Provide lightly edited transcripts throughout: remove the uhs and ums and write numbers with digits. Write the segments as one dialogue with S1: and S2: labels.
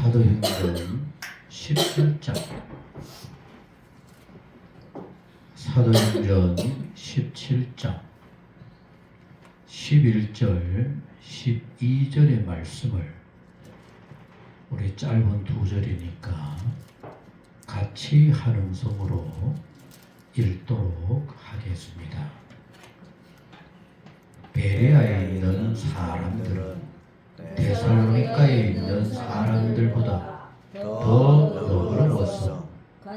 S1: 사도행전 17장 사도행전 17장 11절 12절의 말씀을 우리 짧은 두 절이니까 같이 한 음성으로 읽도록 하겠습니다. 베레아에 있는 사람들은 데살로니가에 있는 사람들보다 더 너그러워서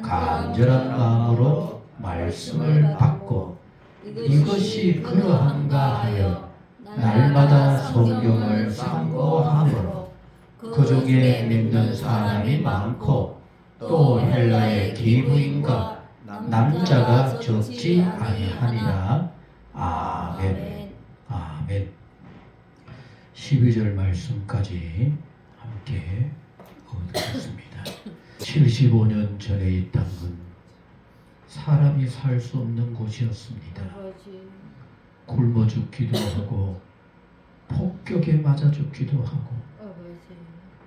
S1: 간절한 마음으로 말씀을 받고 이것이 그러한가 하여 날마다 성경을 상고함으로 그 중에 믿는 사람이 많고 또 헬라의 기부인과 남자가 적지 아니하니라. 아멘. 아멘. 12절 말씀까지 함께 읽겠습니다. 75년 전에 이 땅은 사람이 살 수 없는 곳이었습니다. 굶어 죽기도 하고 폭격에 맞아 죽기도 하고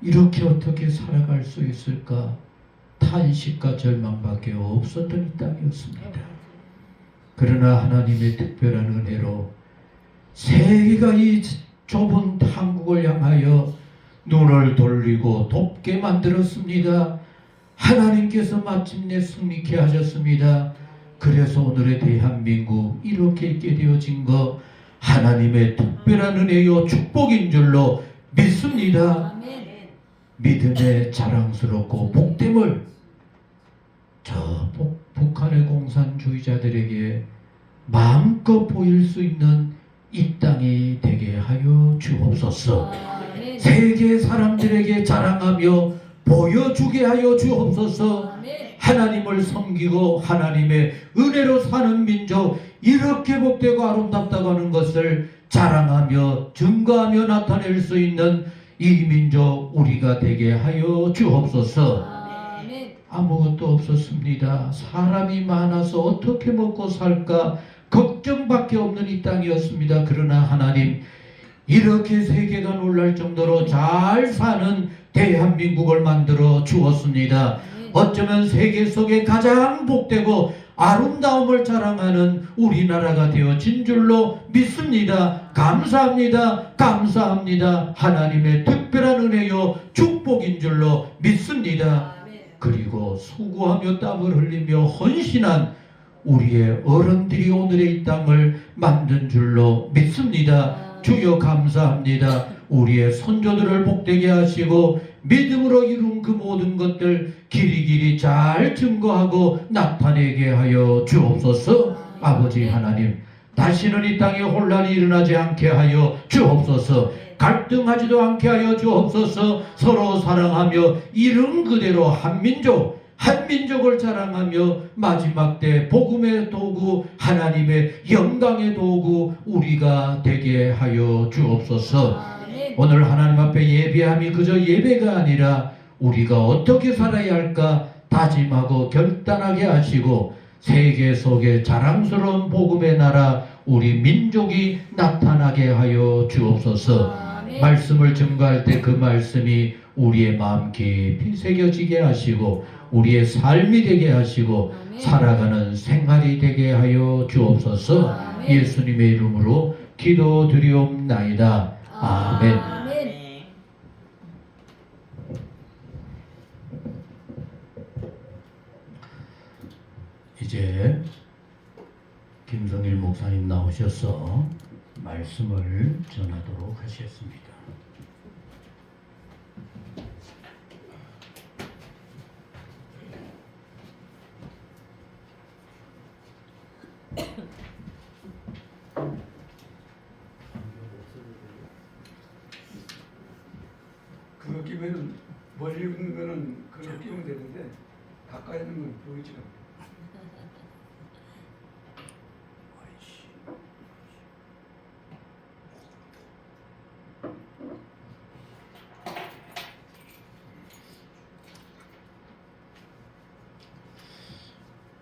S1: 이렇게 어떻게 살아갈 수 있을까 탄식과 절망밖에 없었던 이 땅이었습니다. 그러나 하나님의 특별한 은혜로 세계가 이 좁은 한국을 향하여 눈을 돌리고 돕게 만들었습니다. 하나님께서 마침내 승리케 하셨습니다. 그래서 오늘의 대한민국 이렇게 있게 되어진 것 하나님의 특별한 은혜요 축복인 줄로 믿습니다. 믿음의 자랑스럽고 복됨을 저 북한의 공산주의자들에게 마음껏 보일 수 있는 이 땅이 되게 하여 주옵소서. 세계 사람들에게 자랑하며 보여주게 하여 주옵소서. 하나님을 섬기고 하나님의 은혜로 사는 민족, 이렇게 복되고 아름답다고 하는 것을 자랑하며 증거하며 나타낼 수 있는 이 민족 우리가 되게 하여 주옵소서. 아무것도 없었습니다. 사람이 많아서 어떻게 먹고 살까 걱정밖에 없는 이 땅이었습니다. 그러나 하나님 이렇게 세계가 놀랄 정도로 잘 사는 대한민국을 만들어 주었습니다. 어쩌면 세계 속에 가장 복되고 아름다움을 자랑하는 우리나라가 되어진 줄로 믿습니다. 감사합니다. 감사합니다. 하나님의 특별한 은혜요 축복인 줄로 믿습니다. 그리고 수고하며 땀을 흘리며 헌신한 우리의 어른들이 오늘의 이 땅을 만든 줄로 믿습니다. 주여 감사합니다. 우리의 손조들을 복되게 하시고 믿음으로 이룬 그 모든 것들 길이길이 잘 증거하고 나타내게 하여 주옵소서. 아버지 하나님, 다시는 이 땅에 혼란이 일어나지 않게 하여 주옵소서. 갈등하지도 않게 하여 주옵소서. 서로 사랑하며 이름 그대로 한민족을 자랑하며 마지막 때 복음의 도구, 하나님의 영광의 도구 우리가 되게 하여 주옵소서. 오늘 하나님 앞에 예배함이 그저 예배가 아니라 우리가 어떻게 살아야 할까 다짐하고 결단하게 하시고 세계 속에 자랑스러운 복음의 나라 우리 민족이 나타나게 하여 주옵소서. 말씀을 증거할 때 그 말씀이 우리의 마음 깊이 새겨지게 하시고 우리의 삶이 되게 하시고 살아가는 생활이 되게 하여 주옵소서. 예수님의 이름으로 기도드리옵나이다. 아멘. 이제 김성일 목사님 나오셔서 말씀을 전하도록 하셨습니다.
S2: 그거 끼면은 멀리 있는 거는 그거 끼면 되는데 가까이 있는 건 보이지 않아.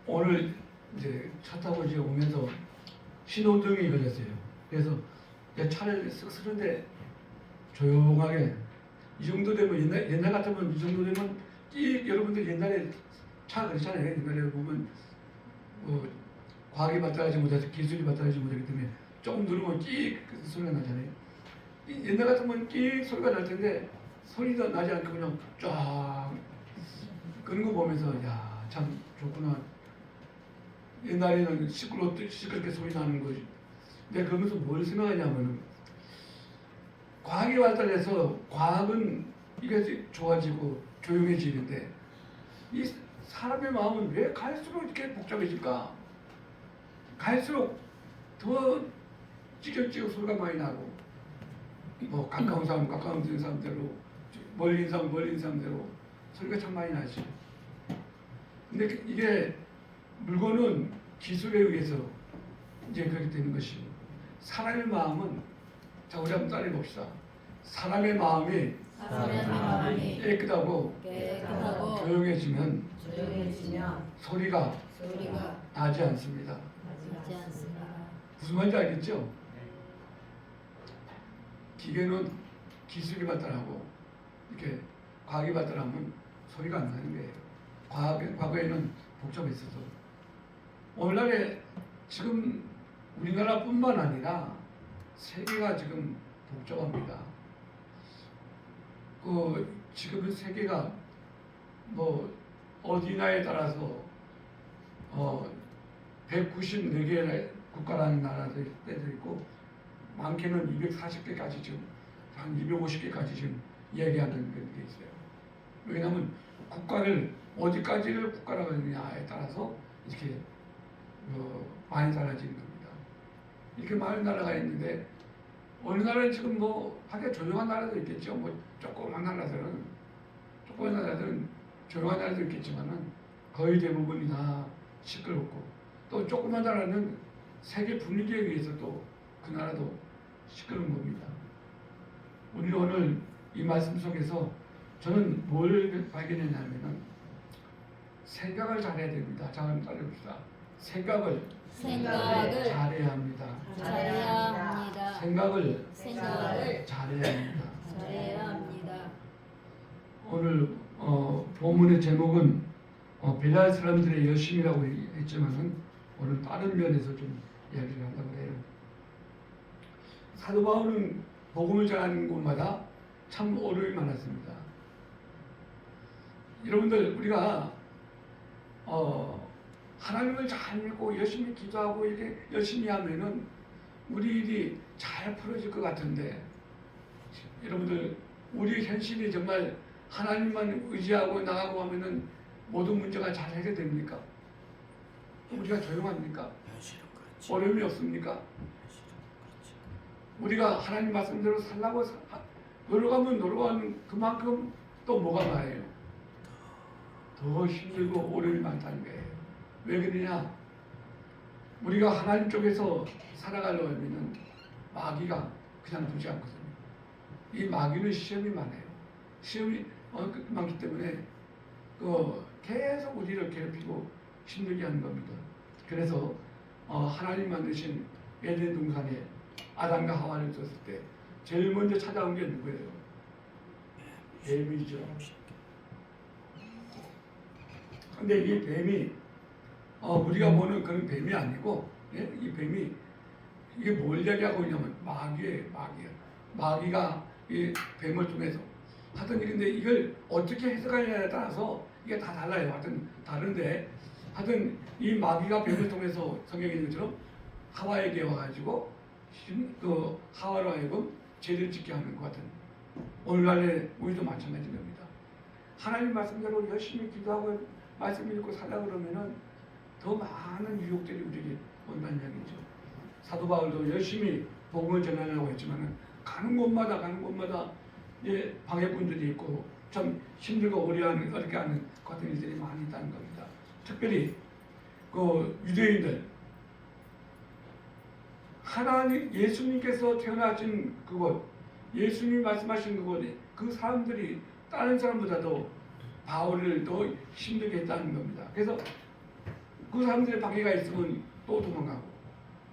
S2: 오늘 이제 차 타고 이제 오면서 신호등이 걸렸어요. 그래서 차를 쓱 쓰는데 조용하게 이 정도 되면 옛날 같으면 이 정도 되면 여러분들 옛날에 차 그렇잖아요. 옛날에 보면 뭐 과학이 발달하지 못해서 기술이 발달하지 못하기 때문에 조금 누르면 끼 소리가 나잖아요. 옛날 같으면 끼 소리가 날 텐데 소리도 나지 않고 그냥 쫙 그런 거 보면서 야 참 좋구나. 옛날에는 시끄럽게 소리 나는 거지. 내가 그러면서 뭘 생각하냐면은 과학이 발달해서 과학은 이게 좋아지고 조용해지는데 이 사람의 마음은 왜 갈수록 이렇게 복잡해질까? 갈수록 더 찌글찌글 소리가 많이 나고 뭐 가까운 사람 가까운 사람대로 멀리 있는 사람 멀리 있는 사람대로 소리가 참 많이 나지. 근데 이게 물건은 기술에 의해서 이제 그렇게 되는 것이고 사람의 마음은 자 우리 한번 따라해 봅시다. 사람의 마음이 깨끗하고 조용해지면 소리가 나지 않습니다. 무슨 말인지 알겠죠? 기계는 기술이 발달하고 이렇게 과학이 발달하면 소리가 안 나는 거예요. 과거에는 복잡했어서 오늘날에 지금 우리나라뿐만 아니라 세계가 지금 복잡합니다. 지금 세계가 뭐 어디나에 따라서 194개의 국가라는 나라도 있고 많게는 240개까지 지금 한 250개까지 지금 이야기하는 게 있어요. 왜냐하면 국가를 어디까지를 국가라고 하느냐에 따라서 이렇게 많이 달라지는 겁니다. 이렇게 많은 나라가 있는데 어느 나라는 지금 뭐 하게 조용한 나라도 있겠죠. 뭐 조그만 나라들은 조용한 나라도 있겠지만은 거의 대부분이 다 시끄럽고 또 조그만 나라는 세계 분위기에 의해서 또 그 나라도 시끄러운 겁니다. 우리 오늘 이 말씀 속에서 저는 뭘 발견했냐면은 생각을 잘해야 됩니다. 자, 한번 따라해봅시다. 생각을 잘해야 합니다. 생각을 잘해야 합니다. 오늘 본문의 제목은 베레아 사람들의 열심이라고 했지만은 오늘 다른 면에서 좀 이야기를 한다고 해요. 사도 바울은 복음을 전하는 곳마다 참 어려움이 많았습니다. 여러분들 우리가 하나님을 잘 믿고 열심히 기도하고 이렇게 열심히 하면은 우리 일이 잘 풀어질 것 같은데 여러분들 우리 현실이 정말 하나님만 의지하고 나가고 하면은 모든 문제가 잘 해결됩니까? 우리가 조용합니까? 어려움이 없습니까? 우리가 하나님 말씀대로 살라고 노력하면 그만큼 또 뭐가 나요? 더 힘들고 어려움이 많다는 거예요. 왜 그러냐? 우리가 하나님 쪽에서 살아가려고 하면은 마귀가 그냥 두지 않거든요. 이 마귀는 시험이 많아요. 시험이 많기 때문에 계속 우리를 괴롭히고 힘들게 하는 겁니다. 그래서 하나님 만드신 에덴 동산에 아담과 하와를 줬을 때 제일 먼저 찾아온 게 누구예요? 뱀이죠. 근데 이 뱀이 우리가 보는 그런 뱀이 아니고 이 뱀이 이게 뭘 얘기하고 있냐면 마귀예요. 마귀가 이 뱀을 통해서 하던 일인데 이걸 어떻게 해석하느냐에 따라서 이게 다 달라요. 하여튼 다른데 하여튼 이 마귀가 뱀을 통해서 성경에 있는 것처럼 하와에게 와가지고 하와로 하여금 죄를 짓게 하는 것 같은 오늘날의 우리도 마찬가지인 겁니다. 하나님 말씀대로 열심히 기도하고 말씀 읽고 살다 그러면은 더 많은 유혹들이 우리에게 온다는 이야기죠. 사도 바울도 열심히 복음을 전하려고 했지만은 가는 곳마다 방해꾼들이 있고 참 힘들고 어렵게 하는 같은 일들이 많이 있다는 겁니다. 특별히 유대인들 하나님 예수님께서 태어나신 그곳 예수님이 말씀하신 그곳 그 사람들이 다른 사람보다도 바울을 더 힘들게 했다는 겁니다. 그래서 그 사람들의 방해가 있으면 또 도망가고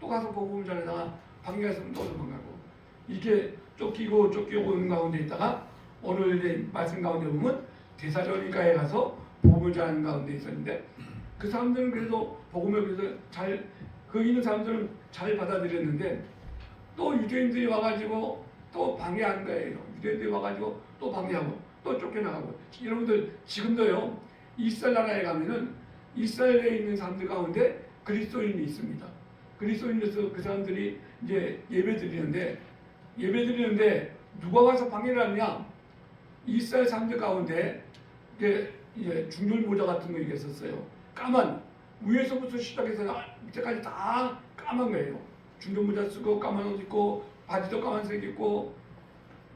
S2: 또 가서 복음을 전하다가 방해가 있으면 또 도망가고 이렇게 쫓기고 오는 가운데 있다가 오늘 말씀 가운데 보면 데살로니가에 가서 복음을 전하는 가운데 있었는데 그 사람들은 그래도 복음을 그래서 잘 거기 있는 사람들은 잘 받아들였는데 또 유대인들이 와가지고 또 방해하는 거예요. 유대인들이 와가지고 또 방해하고 또 쫓겨나가고. 여러분들 지금도요 이스라엘 나라에 가면은 이스라엘에 있는 사람들 가운데 그리스도인이 있습니다. 그리스도인에서 그 사람들이 이제 예배드리는데 누가 와서 방해를 하느냐? 이스라엘 사람들 가운데 이게 중절 모자 같은 거 있었어요. 까만 위에서부터 시작해서 밑에까지 다 까만 거예요. 중절 모자 쓰고 까만 옷 입고 바지도 까만색 입고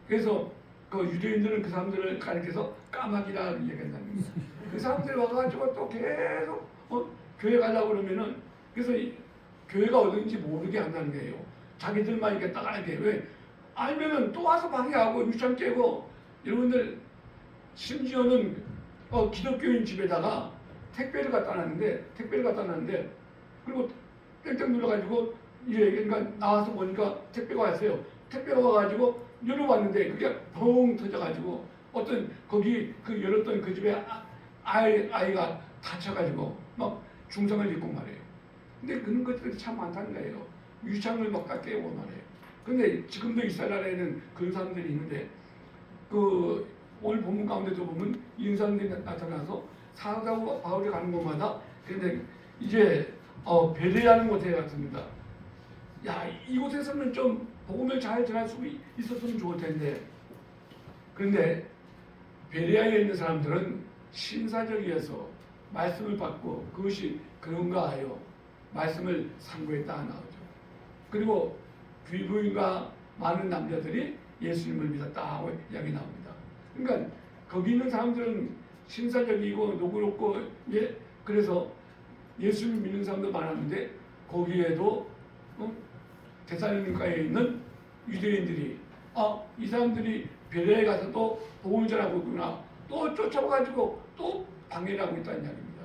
S2: 그래서 그 유대인들은 그 사람들을 가리켜서 까마귀라 얘기한다는 겁니다. 그 사람들이 와가지고 또 계속 교회 가려고 그러면은 그래서 교회가 어딘지 모르게 한다는 거예요. 자기들만 이렇게 따가야 돼. 왜? 알면은 또 와서 방해하고 유창 깨고 여러분들 심지어는 기독교인 집에다가 택배를 갖다 놨는데 그리고 땡땡 눌러가지고 그러니까 나와서 보니까 택배가 왔어요. 택배가 와가지고 열어봤는데 그게 펑 터져가지고 어떤 거기 그 열었던 그 집에 아이가 다쳐가지고 막 중상을 입고 말이에요. 근데 그런 것들이 참 많다는 거예요. 유창을 막 다 깨고 말이에요. 근데 지금도 이스라엘에는 그런 사람들이 있는데 그 오늘 본문 가운데도 보면 이런 사람들이 나타나서 사도 바울이 가는 곳마다 근데 이제 베레아는 곳에 갔습니다. 야 이곳에서는 좀 복음을 잘 전할 수 있었으면 좋을 텐데 그런데 베레아에 있는 사람들은 신사적이어서 말씀을 받고 그것이 그런가 하여 말씀을 상고했다 나오죠. 그리고 귀부인과 많은 남자들이 예수님을 믿었다 하고 이야기 나옵니다. 그러니까 거기 있는 사람들은 신사적이고 노그럽고 그래서 예수를 믿는 사람도 많았는데 거기에도 데살로니가에 있는 유대인들이 이 사람들이 베레아에 가서 또 복음을 전하고 있구나 또 쫓아와가지고 또 방해를 하고 있다는 이야기입니다.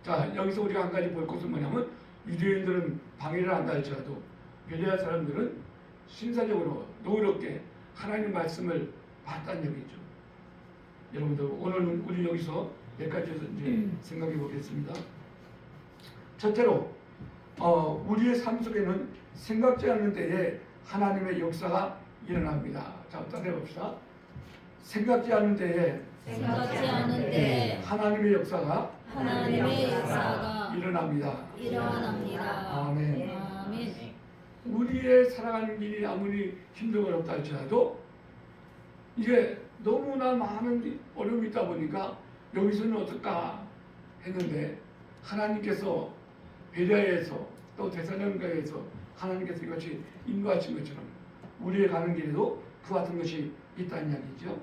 S2: 자 여기서 우리가 한 가지 볼 것은 뭐냐면 유대인들은 방해를 한다 할지라도 베레아 사람들은 신사적으로 노력게 하나님 말씀을 봤다는 얘기죠. 여러분들 오늘 우리 여기서 몇 가지 이제 생각해 보겠습니다. 첫째로 우리의 삶 속에는 생각지 않는 때에 하나님의 역사가 일어납니다. 자, 따라해 봅시다. 생각지 않는 때에 하나님의 역사가 일어납니다. 아멘. 우리의 살아가는 길이 아무리 힘들고 어렵다 할지라도 이게 너무나 많은 어려움이 있다 보니까 여기서는 어떨까 했는데 하나님께서 베레아에서 또 데살로니가에서 하나님께서 이것이 인도하신 것처럼 우리의 가는 길에도 그 같은 것이 있다는 이야기죠.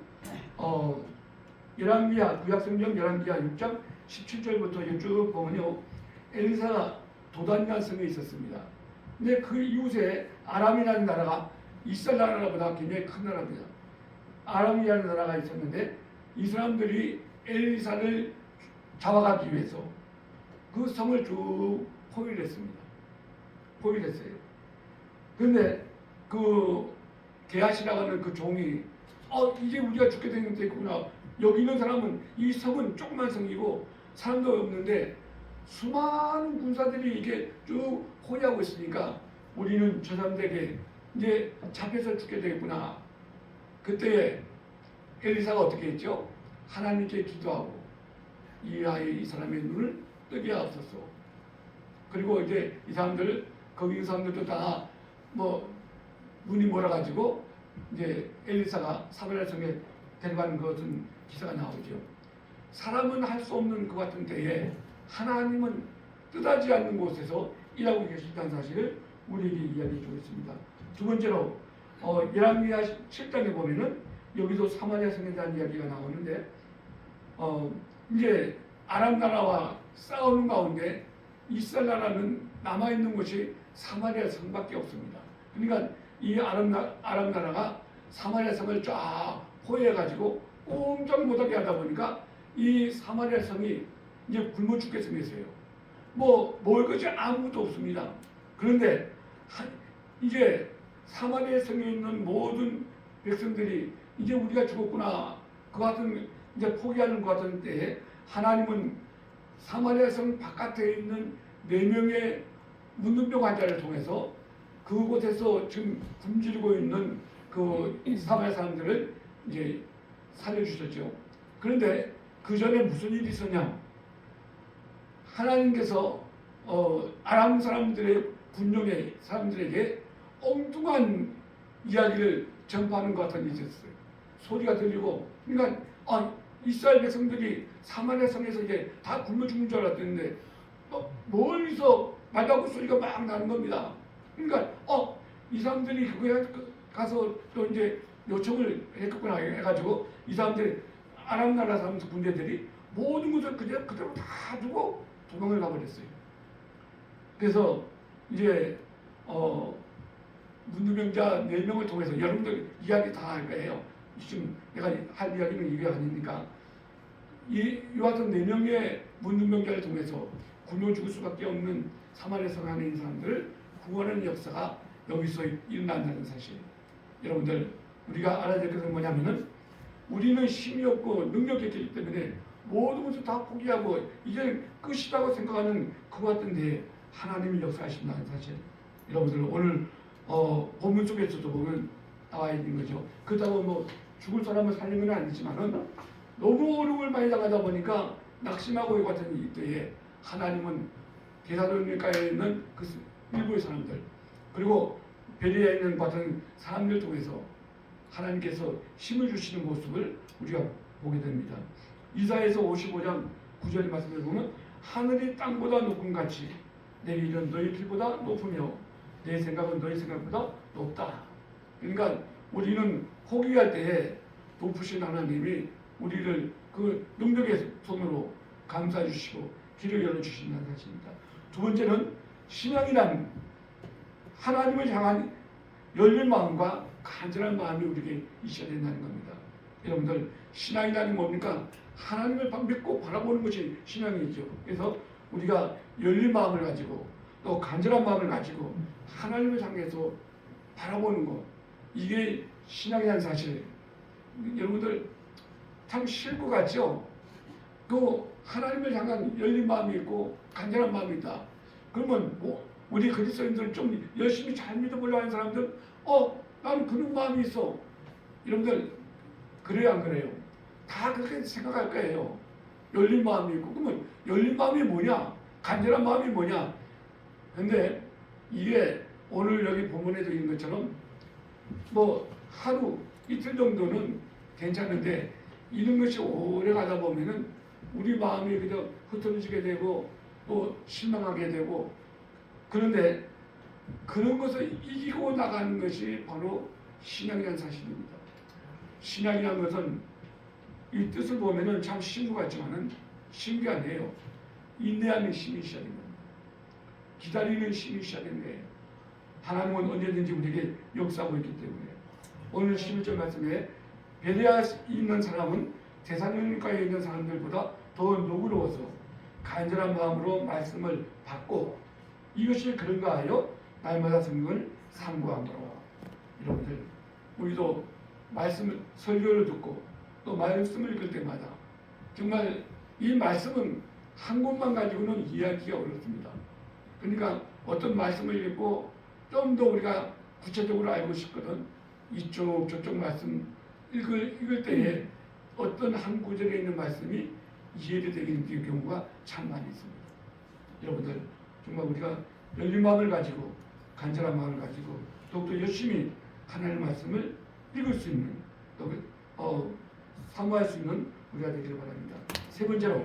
S2: 열왕기하 구약성경 열왕기하 6장 17절부터 쭉 보면요 엘리사가 도단이라는 성에 있었습니다. 근데 그 이웃에 아람이라는 나라가 이스라엘 나라보다 굉장히 큰 나라입니다. 아람이라는 나라가 있었는데 이 사람들이 엘리사를 잡아가기 위해서 그 성을 쭉 포위를 했습니다. 포위를 했어요. 그런데 그 게하시라고 하는 그 종이 이제 우리가 죽게 되는 데 있구나. 여기 있는 사람은 이 성은 조그만 성이고 사람도 없는데 수많은 군사들이 이게 쭉 포위하고 있으니까 우리는 저 사람들에게 이제 잡혀서 죽게 되겠구나. 그때 엘리사가 어떻게 했죠? 하나님께 기도하고 이 사람의 눈을 뜨게 하옵소서. 그리고 이제 이 사람들 거기 있는 사람들도 다 눈이 멀어가지고 이제 엘리사가 사마리아 성에 데려가는 것은 기사가 나오죠. 사람은 할 수 없는 그 같은 때에 하나님은 뜻하지 않는 곳에서 일하고 계신다는 사실을 우리에게 이야기해 주고 있습니다. 두 번째로 열왕기하 7장에 보면은 여기도 사마리아 성에 대한 이야기가 나오는데 이제 아람 나라와 싸우는 가운데 이스라엘 나라는 남아 있는 곳이 사마리아 성밖에 없습니다. 그러니까 이 아람 나라가 사마리아 성을 쫙 포위해 가지고 꼼짝 못하게 하다 보니까 이 사마리아 성이 이제 굶어 죽게 생겼어요. 먹을 것이 아무것도 없습니다. 그런데 이제 사마리아 성에 있는 모든 백성들이 이제 우리가 죽었구나 그 같은 이제 포기하는 것 같은 때에 하나님은 사마리아 성 바깥에 있는 4명의 문둥병 환자를 통해서 그곳에서 지금 굶주리고 있는 그 사마리아 사람들을 이제 살려주셨죠. 그런데 그 전에 무슨 일이 있었냐? 하나님께서 아람 사람들의 군용의 사람들에게 엉뚱한 이야기를 전파하는 것 같은 일이 있었어요. 소리가 들리고, 그러니까 이스라엘 백성들이 사마리아 성에서 이제 다 굶어 죽는 줄 알았는데 멀리서 말다고 소리가 막 나는 겁니다. 그러니까 이 사람들이 그거에 가서 또 이제 요청을 했겠구나 해가지고 이 사람들이 아람 나라 사람 군대들이 모든 것을 그대로 다 두고 도망을 가버렸어요. 그래서 이제 문두병자 4명을 통해서 여러분들 이야기 다 할 거예요. 지금 내가 할 이야기는 이게 아니니까 이와 같은 4명의 문둥병자를 통해서 굶어 죽을 수밖에 없는 사마리아 성 안에 있는 사람들을 구원하는 역사가 여기서 일어난다는 사실. 여러분들 우리가 알아야 될 것은 뭐냐면은 우리는 힘이 없고 능력이 없기 때문에 모든 것을 다 포기하고 이제 끝이라고 생각하는 그 같은데 하나님이 역사하신다는 사실. 여러분들 오늘 본문 속에서도 보면 나와 있는 거죠. 그렇다고 뭐 죽을 사람을 살리는 건 아니지만은 너무 어려움을 많이 당하다 보니까 낙심하고 이 같은 이때에 하나님은 데살로니가에 있는 그 일부의 사람들 그리고 베레아에 있는 같은 사람들 통해서 하나님께서 힘을 주시는 모습을 우리가 보게 됩니다. 이사야서 55장 9절의 말씀을 보면 하늘이 땅보다 높은 같이 내 일은 너희 길보다 높으며 내 생각은 너희 생각보다 높다. 그러니까 우리는 포기할 때에 높으신 하나님이 우리를 그 능력의 손으로 감싸 주시고 길을 열어 주신다는 사실입니다. 두 번째는 신앙이란 하나님을 향한 열린 마음과 간절한 마음이 우리에게 있어야 된다는 겁니다. 여러분들 신앙이라는 뭡니까? 하나님을 믿고 바라보는 것이 신앙이죠. 그래서 우리가 열린 마음을 가지고 또 간절한 마음을 가지고 하나님을 향해서 바라보는 것 이게 신앙이라는 사실. 여러분들 참 쉬울 것 같죠? 또 하나님을 향한 열린 마음이 있고 간절한 마음이 있다. 그러면 우리 그리스도인들 좀 열심히 잘 믿어보려고 하는 사람들 나는 그런 마음이 있어. 여러분들 그래요 안 그래요? 다 그렇게 생각할 거예요. 열린 마음이 있고 그러면 열린 마음이 뭐냐? 간절한 마음이 뭐냐? 근데 이게 오늘 여기 본문에도 있는 것처럼 뭐 하루 이틀 정도는 괜찮은데 이런 것이 오래 가다 보면은 우리 마음이 그저 흐트러지게 되고 또 실망하게 되고 그런데 그런 것을 이기고 나가는 것이 바로 신앙이라는 사실입니다. 신앙이라는 것은 이 뜻을 보면은 참 쉬운 것 같지만은 쉬운 게 아니에요. 인내하는 힘이 있어야 됩니다. 기다리는 힘이 있어야 되는 거예요. 하나님은 언제든지 우리에게 역사하고 있기 때문에 오늘 11절 말씀에 베레아에 있는 사람은 데살로니가에 있는 사람들보다 더 너그러워서 간절한 마음으로 말씀을 받고 이것이 그런가 하여 날마다 성경을 상고함으로. 여러분들 우리도 말씀을 설교를 듣고 또 말씀을 읽을 때마다 정말 이 말씀은 한 곳만 가지고는 이해하기가 어렵습니다. 그러니까 어떤 말씀을 읽고 좀 더 우리가 구체적으로 알고 싶거든 이쪽 저쪽 말씀 읽을 때에 어떤 한 구절에 있는 말씀이 이해가 되는 경우가 참 많이 있습니다. 여러분들 정말 우리가 열린 마음을 가지고 간절한 마음을 가지고 더욱더 열심히 하나님의 말씀을 읽을 수 있는 또 사모할 수 있는 우리가 되기를 바랍니다. 세 번째로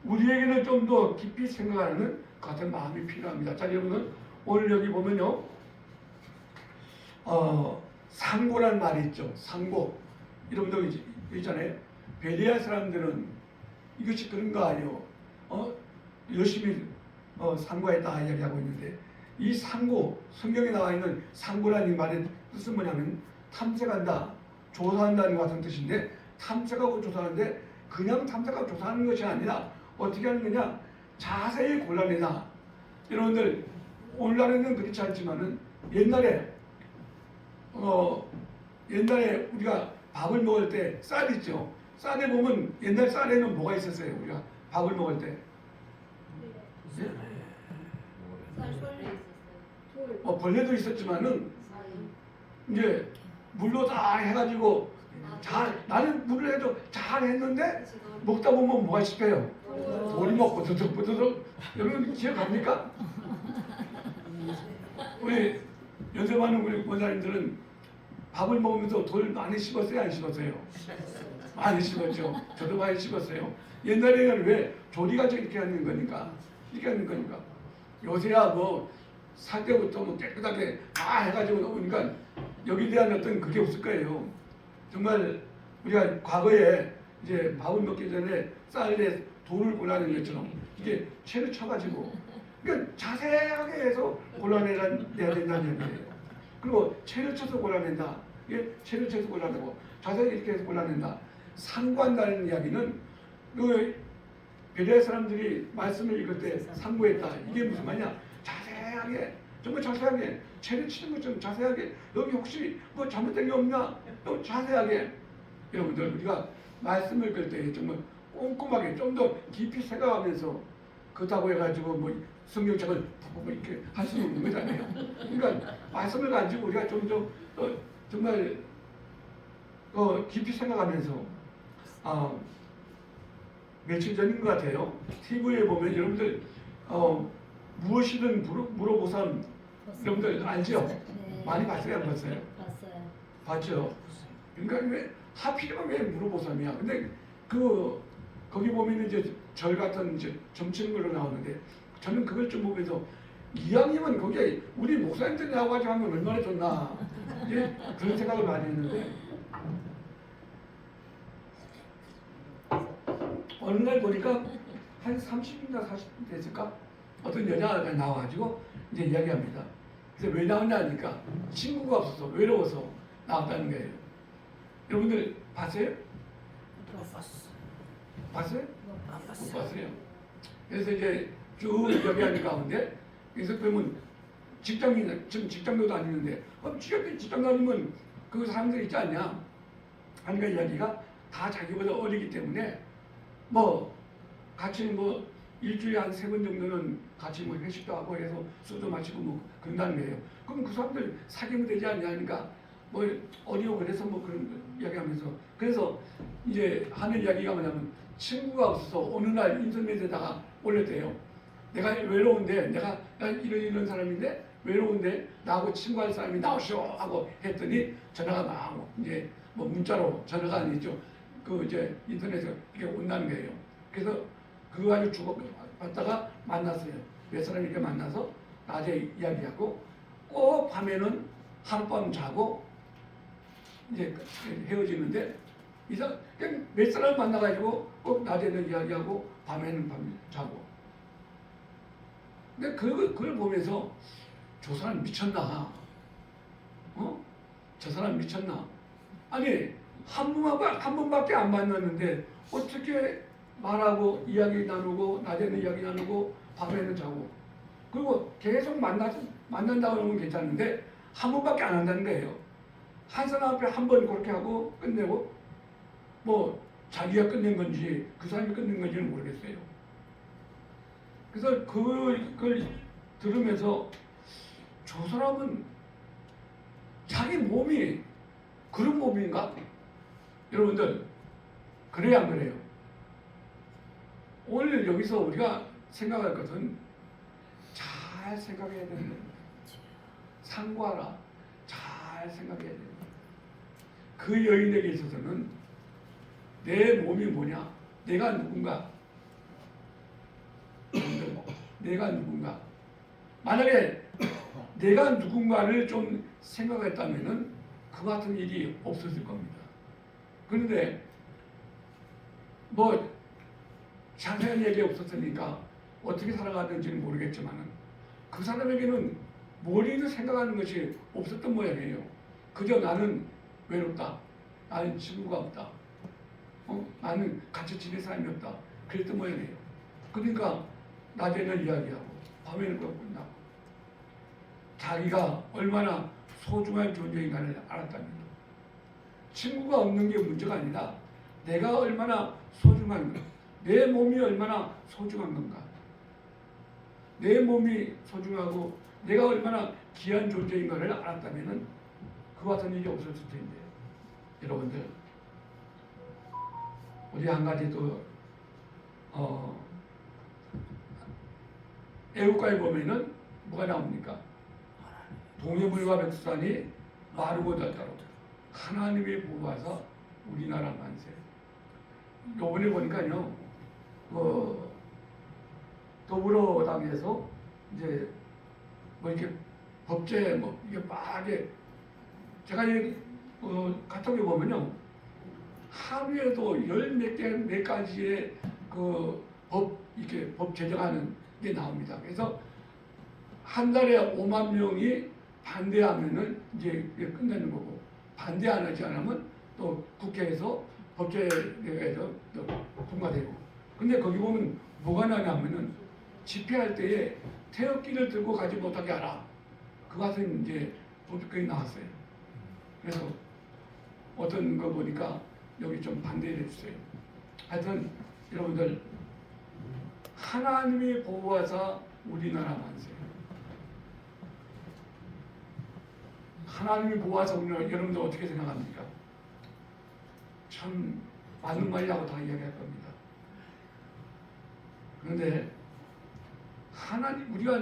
S2: 우리에게는 좀 더 깊이 생각하는 같은 마음이 필요합니다. 자 여러분은 오늘 여기 보면요 상고라는 말이 있죠. 상고 여러분들 있잖아요. 베레아 사람들은 이것이 그런가 아니요 열심히 상고했다 이야기하고 있는데 이 상고 성경에 나와 있는 상고라는 말의 뜻은 뭐냐면 탐색한다 조사한다는 같은 뜻인데 탐색하고 조사하는데 그냥 탐색하고 조사하는 것이 아니라 어떻게 하는 거냐 자세히 골라내다. 여러분들 오늘날에는 그렇지 않지만은 옛날에 우리가 밥을 먹을 때 쌀 있죠. 쌀에 보면 옛날 쌀에는 뭐가 있었어요? 우리가 밥을 먹을 때 예? 벌레도 있었지만은 이제 물로 다 해가지고 나는 물을 해도 잘 했는데 먹다 보면 뭐가 씹혀요? 돌이 막 부드덕부드덕. 여러분 기억합니까? 우리 연습하는 우리 권사님들은 밥을 먹으면서 돌 많이 씹었어요? 안 씹었어요? 많이 씹었죠. 저도 많이 씹었어요. 옛날에는 왜 조리가 이렇게 하는 거니까 이렇게 하는 거니까 요새야 뭐 살 때부터 뭐 깨끗하게 다 해가지고 오니까 여기에 대한 어떤 그게 없을 거예요. 정말 우리가 과거에 이제 밥을 먹기 전에 쌀에 돌을 골라낸 것처럼 이게 채를 쳐가지고 그러니까 자세하게 해서 골라내야 된다는 얘기예요. 그리고 채를 쳐서 골라낸다. 이게 채를 쳐서 골라내고 자세히 이렇게 해서 골라낸다. 상고한다는 이야기는 그 베레아 사람들이 말씀을 읽을 때 상고했다. 이게 무슨 말이냐? 자세하게 정말 자세하게 채를 치는 것처럼 자세하게 여기 혹시 뭐 잘못된 게 없나? 또 자세하게 여러분들 우리가 말씀을 읽을 때 정말 꼼꼼하게 좀 더 깊이 생각하면서 그렇다고 해가지고 뭐 성경책을 이렇게 할 수는 없는 거잖아요. 그러니까 말씀을 가지고 우리가 좀 더 정말 깊이 생각하면서 며칠 전인 것 같아요. TV에 보면 여러분들 무엇이든 물어보삼 여러분들 알죠?
S3: 네.
S2: 많이 봤어요? 안 봤어요?
S3: 봤어요.
S2: 봤죠? 그러니까 왜 하필이면 왜 물어보삼이야? 근데 거기 보면 이제 절 같은 이제 점치는 걸로 나오는데 저는 그걸 좀 보면서 이왕이면 거기에 우리 목사님들이 나와가지고 하면 얼마나 좋나 예? 그런 생각을 많이 했는데 어느 날 보니까 한 30분이나 40분 됐을까? 어떤 여자가 나와가지고 이제 이야기합니다. 그래서 왜 나왔냐 하니까 친구가 없어서 외로워서 나왔다는 거예요. 여러분들 봤어요? 봤어요? 못 봤어요. 그래서 이제 쭉 이야기하는 가운데 그래서 그러면 직장인 지금 직장도 다니는데 직장 다니면 그 사람들 있지 않냐 하니까 이야기가 다 자기보다 어리기 때문에 뭐 같이 뭐 일주일에 한 3번 정도는 같이 뭐 회식도 하고 해서 술도 마시고 뭐 그런다는 거예요. 그럼 그 사람들 사귀면 되지 않냐 하니까 뭐 어디요 그래서 뭐 그런 이야기하면서 그래서 이제 하는 이야기가 뭐냐면 친구가 없어서 어느 날 인터넷에다가 올렸대요. 내가 외로운데 내가 이런 사람인데 외로운데 나하고 친구할 사람이 나오시오 하고 했더니 전화가 막 이제 뭐 문자로 전화가 아니죠. 그 이제 인터넷에 이렇게 온다는 거예요. 그래서 그거 가지고 주고 받다가 만났어요. 몇 사람이 이렇게 만나서 낮에 이야기하고 꼭 밤에는 하룻밤 자고 이제 헤어지는데 그냥 몇 사람 만나가지고 꼭 낮에는 이야기하고 밤에는 밤 자고. 근데 그걸 보면서 저 사람 미쳤나? 저 사람 미쳤나? 아니 한 번밖에 안 만났는데 어떻게 말하고 이야기 나누고 낮에는 이야기 나누고 밤에는 자고 그리고 계속 만난다고 하면 괜찮은데 한 번밖에 안 한다는 거예요. 한 사람 앞에 한 번 그렇게 하고 끝내고 뭐 자기가 끝낸 건지 그 사람이 끝낸 건지는 모르겠어요. 그래서 그걸 들으면서 저 사람은 자기 몸이 그런 몸인가? 여러분들 그래야 안 그래요? 오늘 여기서 우리가 생각할 것은 잘 생각해야 되는 겁니다. 상고하라. 잘 생각해야 됩니다. 그 여인에게 있어서는 내 몸이 뭐냐? 내가 누군가? 내가 누군가? 만약에 내가 누군가를 좀 생각했다면은 그 같은 일이 없었을 겁니다. 그런데 뭐 자세한 얘기 없었으니까 어떻게 살아가는지는 모르겠지만은 그 사람에게는 머리를 생각하는 것이 없었던 모양이에요. 그저 나는 외롭다. 나는 친구가 없다. 나는 같이 지낼 사람이 없다. 그랬던 모양이에요. 그러니까 낮에는 이야기하고 밤에는 그거 끝나고 자기가 얼마나 소중한 존재인가를 알았답니다. 친구가 없는 게 문제가 아니라 내가 얼마나 소중한가, 내 몸이 얼마나 소중한 건가, 내 몸이 소중하고 내가 얼마나 귀한 존재인가를 알았다면은 그 같은 일이 없었을 텐데. 여러분들, 우리 한 가지 또 애국가에 보면은 뭐가 나옵니까? 동해물과 백두산이 마르고 닳도록 하나님이 보호하사 우리나라 만세. 요번에 보니까요, 더불어당에서 이제 뭐 이렇게 법제 뭐 이게 막 이게 제가 이 카톡에 보면요, 하루에도 열 몇 가지의 이렇게 법 제정하는 게 나옵니다. 그래서 한 달에 5만 명이 반대하면은 이제 끝내는 거고, 반대 안 하지 않으면 또 국회에서 법제에서 통과되고. 근데 거기 보면 뭐가 나냐면은 집회할 때에 태극기를 들고 가지 못하게 하라. 그 같은 이제 법이 나왔어요. 그래서 어떤 거 보니까 여기 좀 반대를 해주세요. 하여튼 여러분들, 하나님이 보호하사 우리나라 만세. 하나님이 보호하사 우리나라, 여러분들 어떻게 생각합니까? 참 맞는 말이라고 다 이야기할 겁니다. 그런데 우리가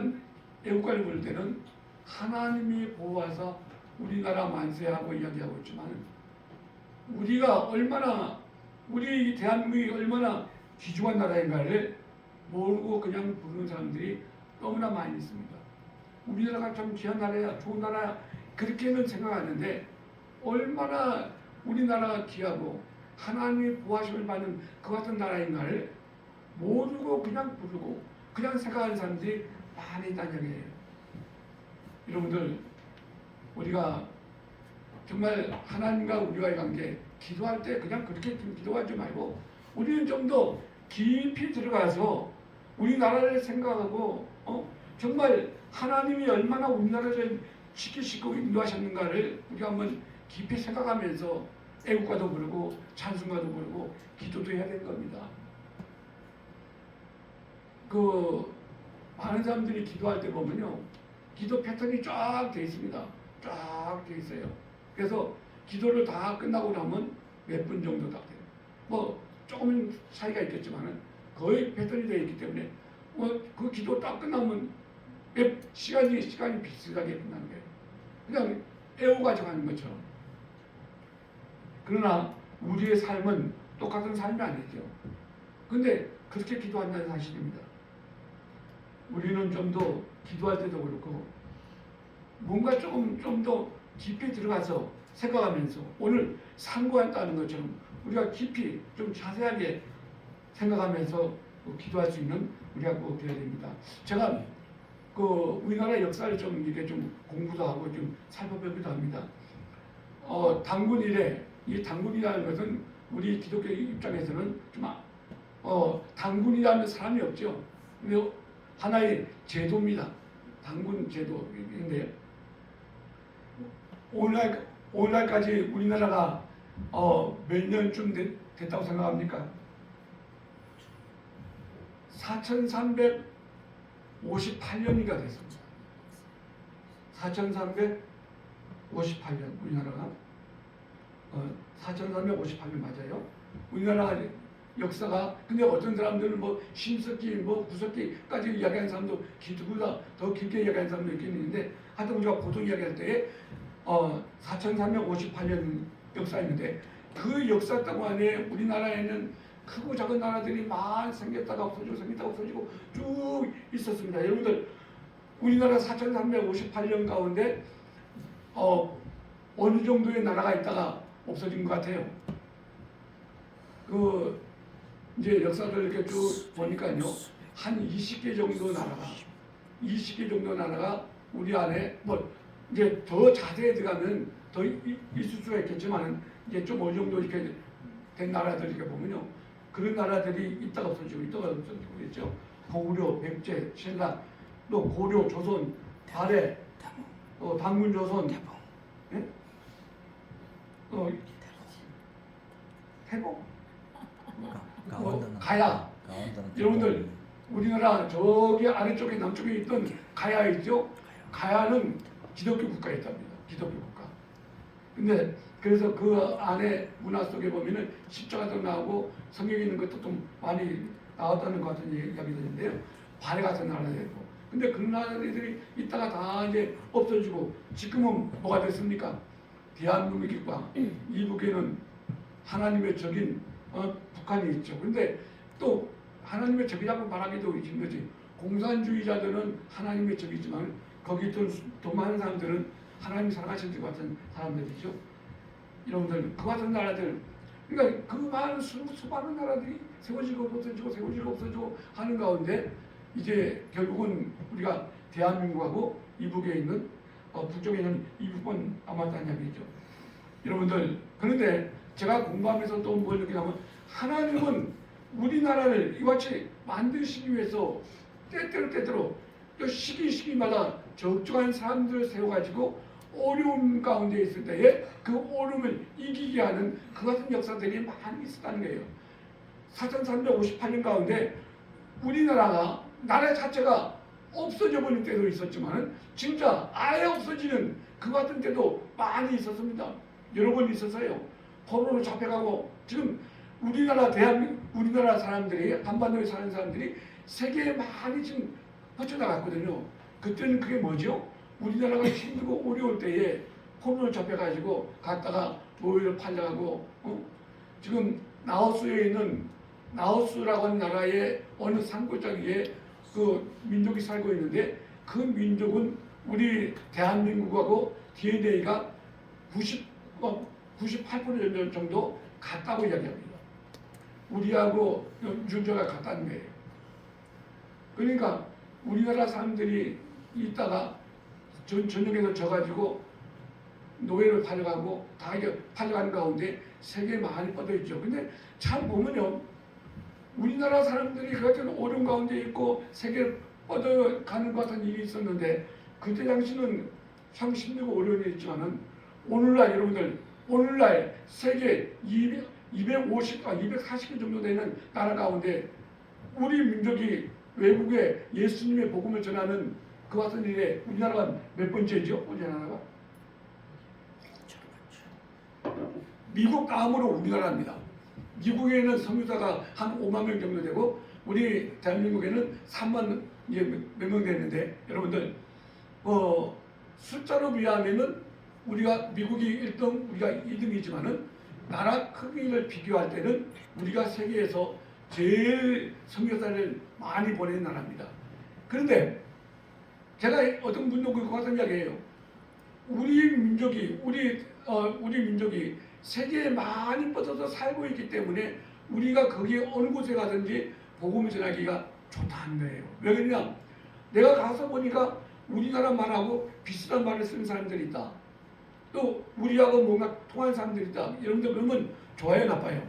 S2: 애국가를 부를 때는 하나님이 보호하사 우리나라 만세하고 이야기하고 있지만, 우리가 얼마나, 우리 대한민국이 얼마나 귀중한 나라인가를 모르고 그냥 부르는 사람들이 너무나 많이 있습니다. 우리나라가 참 귀한 나라야, 좋은 나라야, 그렇게는 생각하는데 얼마나 우리나라가 귀하고 하나님의 보호하심을 받는 그 같은 나라인가를 모르고 그냥 부르고 그냥 생각하는 사람들이 많이 있다는 얘기예요. 여러분들, 우리가 정말 하나님과 우리와의 관계, 기도할 때 그냥 그렇게 기도하지 말고 우리는 좀 더 깊이 들어가서 우리나라를 생각하고 정말 하나님이 얼마나 우리나라를 지키시고 인도하셨는가를 우리가 한번 깊이 생각하면서 애국가도 부르고 찬송가도 부르고 기도도 해야 될 겁니다. 많은 사람들이 기도할 때 보면요, 기도 패턴이 쫙 돼 있습니다. 쫙 돼 있어요. 그래서 기도를 다 끝나고 나면 몇 분 정도 딱 돼요. 뭐 조금 차이가 있겠지만은 거의 패턴이 되어 있기 때문에 그 기도 딱 끝나면 시간이 비슷하게 끝나는 거예요. 그냥 애워가지고 하는 것처럼. 그러나 우리의 삶은 똑같은 삶이 아니죠. 근데 그렇게 기도한다는 사실입니다. 우리는 좀 더 기도할 때도 그렇고 뭔가 좀 더 깊이 들어가서 생각하면서 오늘 상고한다는 것처럼 우리가 깊이 좀 자세하게 생각하면서 기도할 수 있는 우리가 꼭 되어야 됩니다. 제가 우리나라 역사를 좀 이렇게 좀 공부도 하고 좀 살펴보기도 합니다. 단군 이래, 이 단군이라는 것은 우리 기독교 입장에서는 좀 단군이라는 사람이 없죠. 근데 하나의 제도입니다. 단군 제도인데 오늘날까지 우리나라가 몇 년쯤 됐다고 생각합니까? 4,358년이가 됐습니다. 4,358년 우리나라가 4,358년 맞아요. 우리나라 역사가, 근데 어떤 사람들은 뭐 신석기, 뭐 구석기까지 이야기하는 사람도 기도보다 더 길게 이야기하는 사람도 있겠는데, 하여튼 우리가 보통 이야기할 때에 4,358년 역사였는데 그 역사 동안에 우리나라에는 크고 작은 나라들이 많이 생겼다가 없어지고 쭉 있었습니다. 여러분들, 우리나라 4,358년 가운데 어느 정도의 나라가 있다가 없어진 것 같아요. 이제 역사를 이렇게 쭉 보니까요, 한 20개 정도 나라가 우리 안에, 뭐 이제 더 자세히 들어가면 더 있을 수가 있겠지만 이제 좀 어느 정도 이렇게 된 나라들 이렇게 보면요, 그런 나라들이 있다가 없어지고 있죠. 고구려, 백제, 신라, 또 고려, 조선, 발해, 단군 조선, 예? 회복,
S3: 강원도는
S2: 가야.
S3: 강원도는
S2: 여러분들 우리나라 저기 아래쪽에 남쪽에 있던 가야 있죠? 가야는 기독교 국가에 있답니다. 기독교 국가. 근데 그래서 그 안에 문화 속에 보면은 십자가도 나오고 성경에 있는 것도 좀 많이 나왔다는 것 같은 이야기들인데요. 발해 같은 나라들이고. 근데 그 나라들이 있다가 다 이제 없어지고 지금은 뭐가 됐습니까? 대한민국과 이북에는 하나님의 적인 북한이 있죠. 근데 또 하나님의 적이라고 말하기도 힘들지. 공산주의자들은 하나님의 적이지만 거기 있던 더 많은 사람들은 하나님 사랑하신 것 같은 사람들이죠. 여러분들 그 같은 나라들, 그러니까 그 많은 수많은 나라들이 세워지고 없어지고 세워지고 없어지고 하는 가운데 이제 결국은 우리가 대한민국하고 이북에 있는 북쪽에 있는 이북만 남았다는 이야기죠. 여러분들 그런데 제가 공부하면서 또 뭘 느끼냐면 하나님은 우리나라를 이같이 만드시기 위해서 때때로 시기마다 적정한 사람들을 세워가지고 어려움 가운데 있을 때에 그 어려움을 이기게 하는 그 같은 역사들이 많이 있었다는 거예요. 4358년 가운데 우리나라가 나라 자체가 없어져 버린 때도 있었지만 진짜 아예 없어지는 그 같은 때도 많이 있었습니다. 여러 번 있었어요. 포로로 잡혀가고 지금 우리나라 사람들이 한반도에 사는 사람들이 세계에 많이 지금 퍼져나갔거든요. 그때는 그게 뭐죠? 우리나라가 힘들고 어려울 때에 포로로 잡혀가지고 갔다가 노예로 팔려가고 지금 라오스에 있는 라오스라고 하는 나라의 어느 산골짜기 위에 그 민족이 살고 있는데 그 민족은 우리 대한민국하고 DNA가 98% 정도 같다고 이야기합니다. 우리하고 유전자가 같다는 거예요. 그러니까 우리나라 사람들이 있다가 전역에서 져가지고 노예를 팔려가고 다 이게 팔려가는 가운데 세계에 많이 뻗어 있죠. 근데 참 보면요, 우리나라 사람들이 그 같은 어려움 가운데 있고 세계를 뻗어가는 것 같은 일이 있었는데 그때 당시는 참 힘들고 어려운 일이 있지만은 오늘날 여러분들 오늘날 세계 240개 정도 되는 나라 가운데 우리 민족이 외국에 예수님의 복음을 전하는 그 같은 일에 우리나라가 몇 번째죠? 우리나라가? 미국 다음으로 우리나라입니다. 미국에는 선교사가 한 5만 명 정도 되고 우리 대한민국에는 3만 몇 명 되는데 여러분들 숫자로 비하면은 우리가 미국이 1등 우리가 2등이지만은 나라 크기를 비교할 때는 우리가 세계에서 제일 선교사를 많이 보내는 나라입니다. 그런데 제가 어떤 분도 그 같은 이야기예요. 우리 민족이 세계에 많이 뻗어서 살고 있기 때문에 우리가 거기에 어느 곳에 가든지 복음을 전하기가 좋다는 거예요. 왜 그러냐? 내가 가서 보니까 우리나라 말하고 비슷한 말을 쓰는 사람들이 있다. 또 우리하고 뭔가 통하는 사람들이 있다. 여러분들 그러면 좋아요, 나빠요?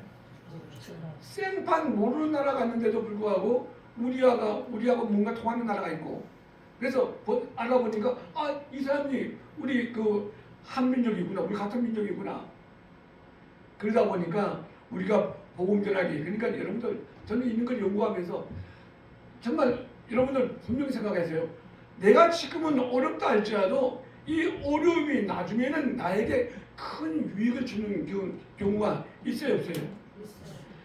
S2: 생판 모르는 나라 갔는데도 불구하고 우리하고 뭔가 통하는 나라가 있고 그래서 알아보니까 이 사람이 우리 그 한민족이구나, 우리 같은 민족이구나. 그러다 보니까 우리가 복음 전하기 그러니까 여러분들 저는 있는 걸 연구하면서 정말 여러분들 분명히 생각하세요. 내가 지금은 어렵다 할지라도 이 어려움이 나중에는 나에게 큰 유익을 주는 경우가 있어요, 없어요?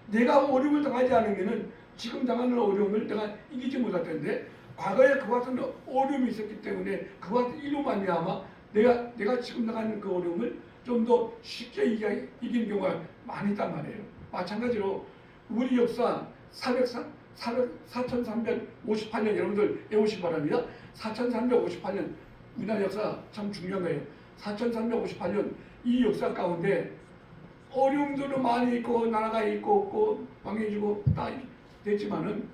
S2: 내가 어려움을 당하지 않으면은 지금 당하는 어려움을 내가 이기지 못할 텐데 과거에 그 같은 어려움이 있었기 때문에 그 같은 일로 말미암아 내가 지금 당하는 그 어려움을 좀 더 쉽게 이기는 경우가 많이 있단 말이에요. 마찬가지로 우리 역사 4358년 여러분들 외우시기 바랍니다. 4358년 우리나라 역사 참 중요한 거예요. 4358년 이 역사 가운데 어려움들은 많이 있고 나라가 있고 없고 망해지고 다 됐지만은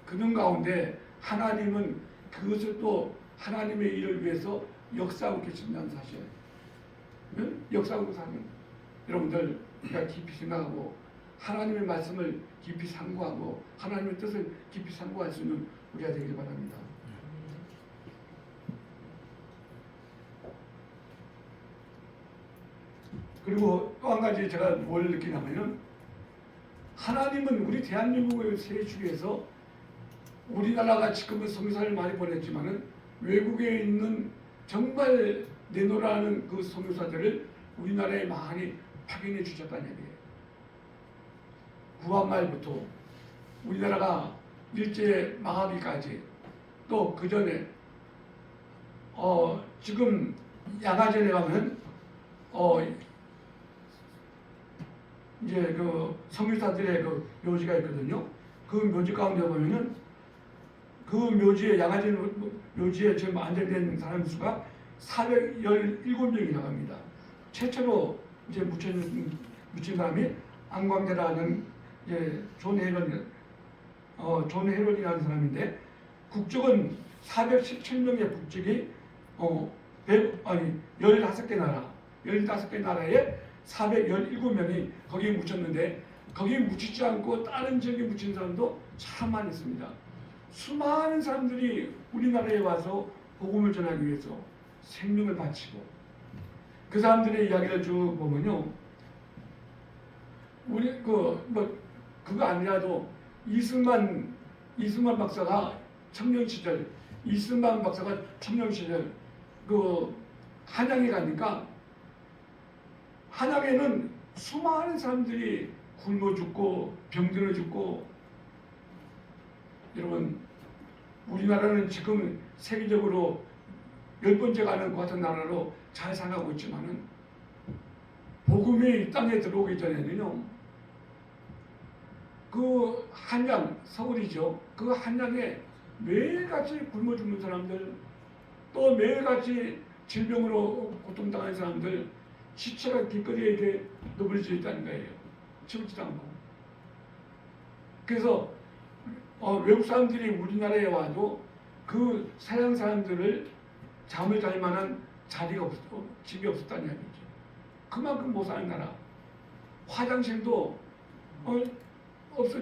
S2: 그런 가운데 하나님은 그것을 또 하나님의 일을 위해서 역사하고 계신다는 사실. 역사하고 사는 여러분들 우리가 깊이 생각하고 하나님의 말씀을 깊이 상고하고 하나님의 뜻을 깊이 상고할 수 있는 우리가 되길 바랍니다. 그리고 또 한 가지 제가 뭘 느끼냐면은 하나님은 우리 대한민국을 세우기 위해서 우리나라가 지금은 선교사를 많이 보냈지만은 외국에 있는 정말 내노라는 그 선교사들을 우리나라에 많이 파견해 주셨다는 얘기예요. 구한말부터 우리나라가 일제 망하기까지 또 그 전에 지금 양화전에 가면 이제 그 선교사들의 그 묘지가 있거든요. 그 묘지 가운데 보면은 그 묘지에 양화전 묘지에 지금 안정된 사람 수가 417명이 나갑니다. 최초로 이제 묻힌 사람이 안광대라는 이제 존 헤럴이라는 사람인데 국적은 417명의 국적이 15개 나라에 417명이 거기에 묻혔는데 거기에 묻히지 않고 다른 지역에 묻힌 사람도 참 많이 있습니다. 수많은 사람들이 우리나라에 와서 복음을 전하기 위해서 생명을 바치고 그 사람들의 이야기를 쭉 보면요. 우리 그거 아니라도 이승만 박사가 청년 시절 그 한양에 가니까 한양에는 수많은 사람들이 굶어 죽고 병들어 죽고 여러분 우리나라는 지금 세계적으로 10번째 가는 것 같은 나라로 잘 살아가고 있지만은 복음이 이 땅에 들어오기 전에는요 그 한양 서울이죠. 그 한양에 매일같이 굶어 죽는 사람들 또 매일같이 질병으로 고통당하는 사람들 시체가 길거리에 이렇게 너부러져 있다는 거예요. 치우지도 않고. 그래서 외국 사람들이 우리나라에 와도 그 서양 사람들을 잠을 잘 만한 자리가 집이 없었다는 얘기죠. 그만큼 못 사는 나라. 화장실도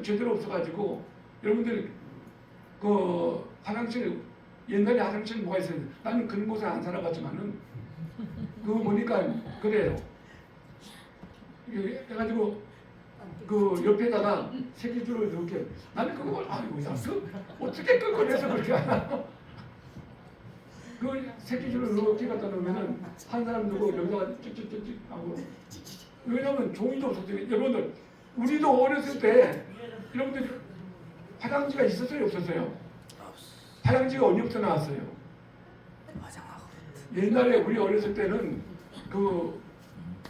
S2: 제대로 없어가지고 여러분들 그 화장실 옛날에 화장실 뭐가 있어요? 나는 그런 곳에 안 살아봤지만은 그거 보니까 그래요. 해가지고 그 옆에다가 새끼줄을 이렇게 나는 그거 어떻게 끊어내서 그렇게 하나? 그 새끼줄을 이렇게 갖다 놓으면은 한 사람 누구 여기다가 찍찍찍찍 하고 왜냐면 종이도 없었어요. 여러분들 우리도 어렸을 때 여러분들 화장지가 있었어요 없었어요? 화장지가 언제부터 나왔어요? 옛날에 우리 어렸을 때는 그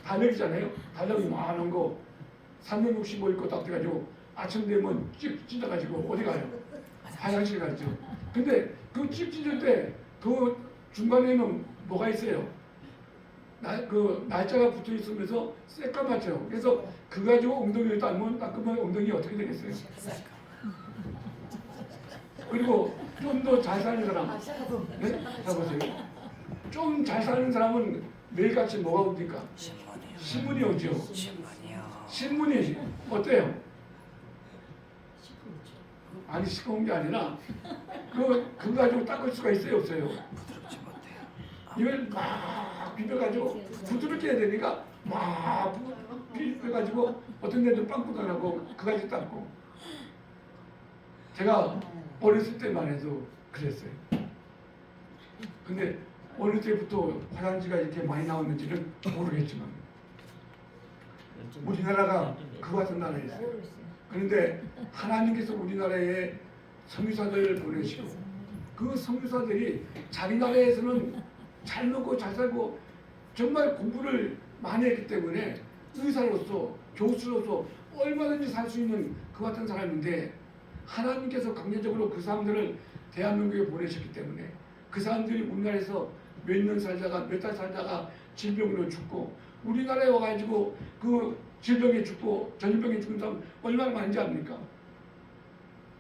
S2: 달력이잖아요. 달력이 많은 거 365 읽고 딱 돼가지고 아침 되면 찍 찢어가지고 어디 가요? 화장실 갔죠. 근데 그 찍 찢을 때 그 중간에는 뭐가 있어요? 그 날짜가 붙어 있으면서 새까맣죠. 그래서 그 가지고 엉덩이를 닦으면 엉덩이 어떻게 되겠어요? 그리고 좀 더 잘 사는 사람, 네? 자 보세요. 좀 잘 사는 사람은 매일같이 뭐가 옵니까? 신문이 오죠. 신문이 어때요? 아니 시꺼먼 게 아니라 그거 가지고 닦을 수가 있어요 없어요?
S3: 부드럽지 못해요.
S2: 이걸 막 비벼가지고 부드럽게 해야 되니까 막 비벼가지고 어떤 데는 빵꾸나고 그 가지 닦고 제가 어렸을 때만 해도 그랬어요. 근데 어느 때부터 화장지가 이렇게 많이 나왔는지는 모르겠지만 우리나라가 그 같은 나라였어요. 그런데 하나님께서 우리나라에 선교사들을 보내시고 그 선교사들이 자기 나라에서는 잘 먹고 잘 살고 정말 공부를 많이 했기 때문에 의사로서 교수로서 얼마든지 살 수 있는 그 같은 사람인데 하나님께서 강제적으로 그 사람들을 대한민국에 보내셨기 때문에 그 사람들이 우리나라에서 몇 년 살다가 몇 달 살다가 질병으로 죽고 우리나라에 와가지고 그 질병에 죽고 전염병에 죽는 사람 얼마나 많은지 압니까?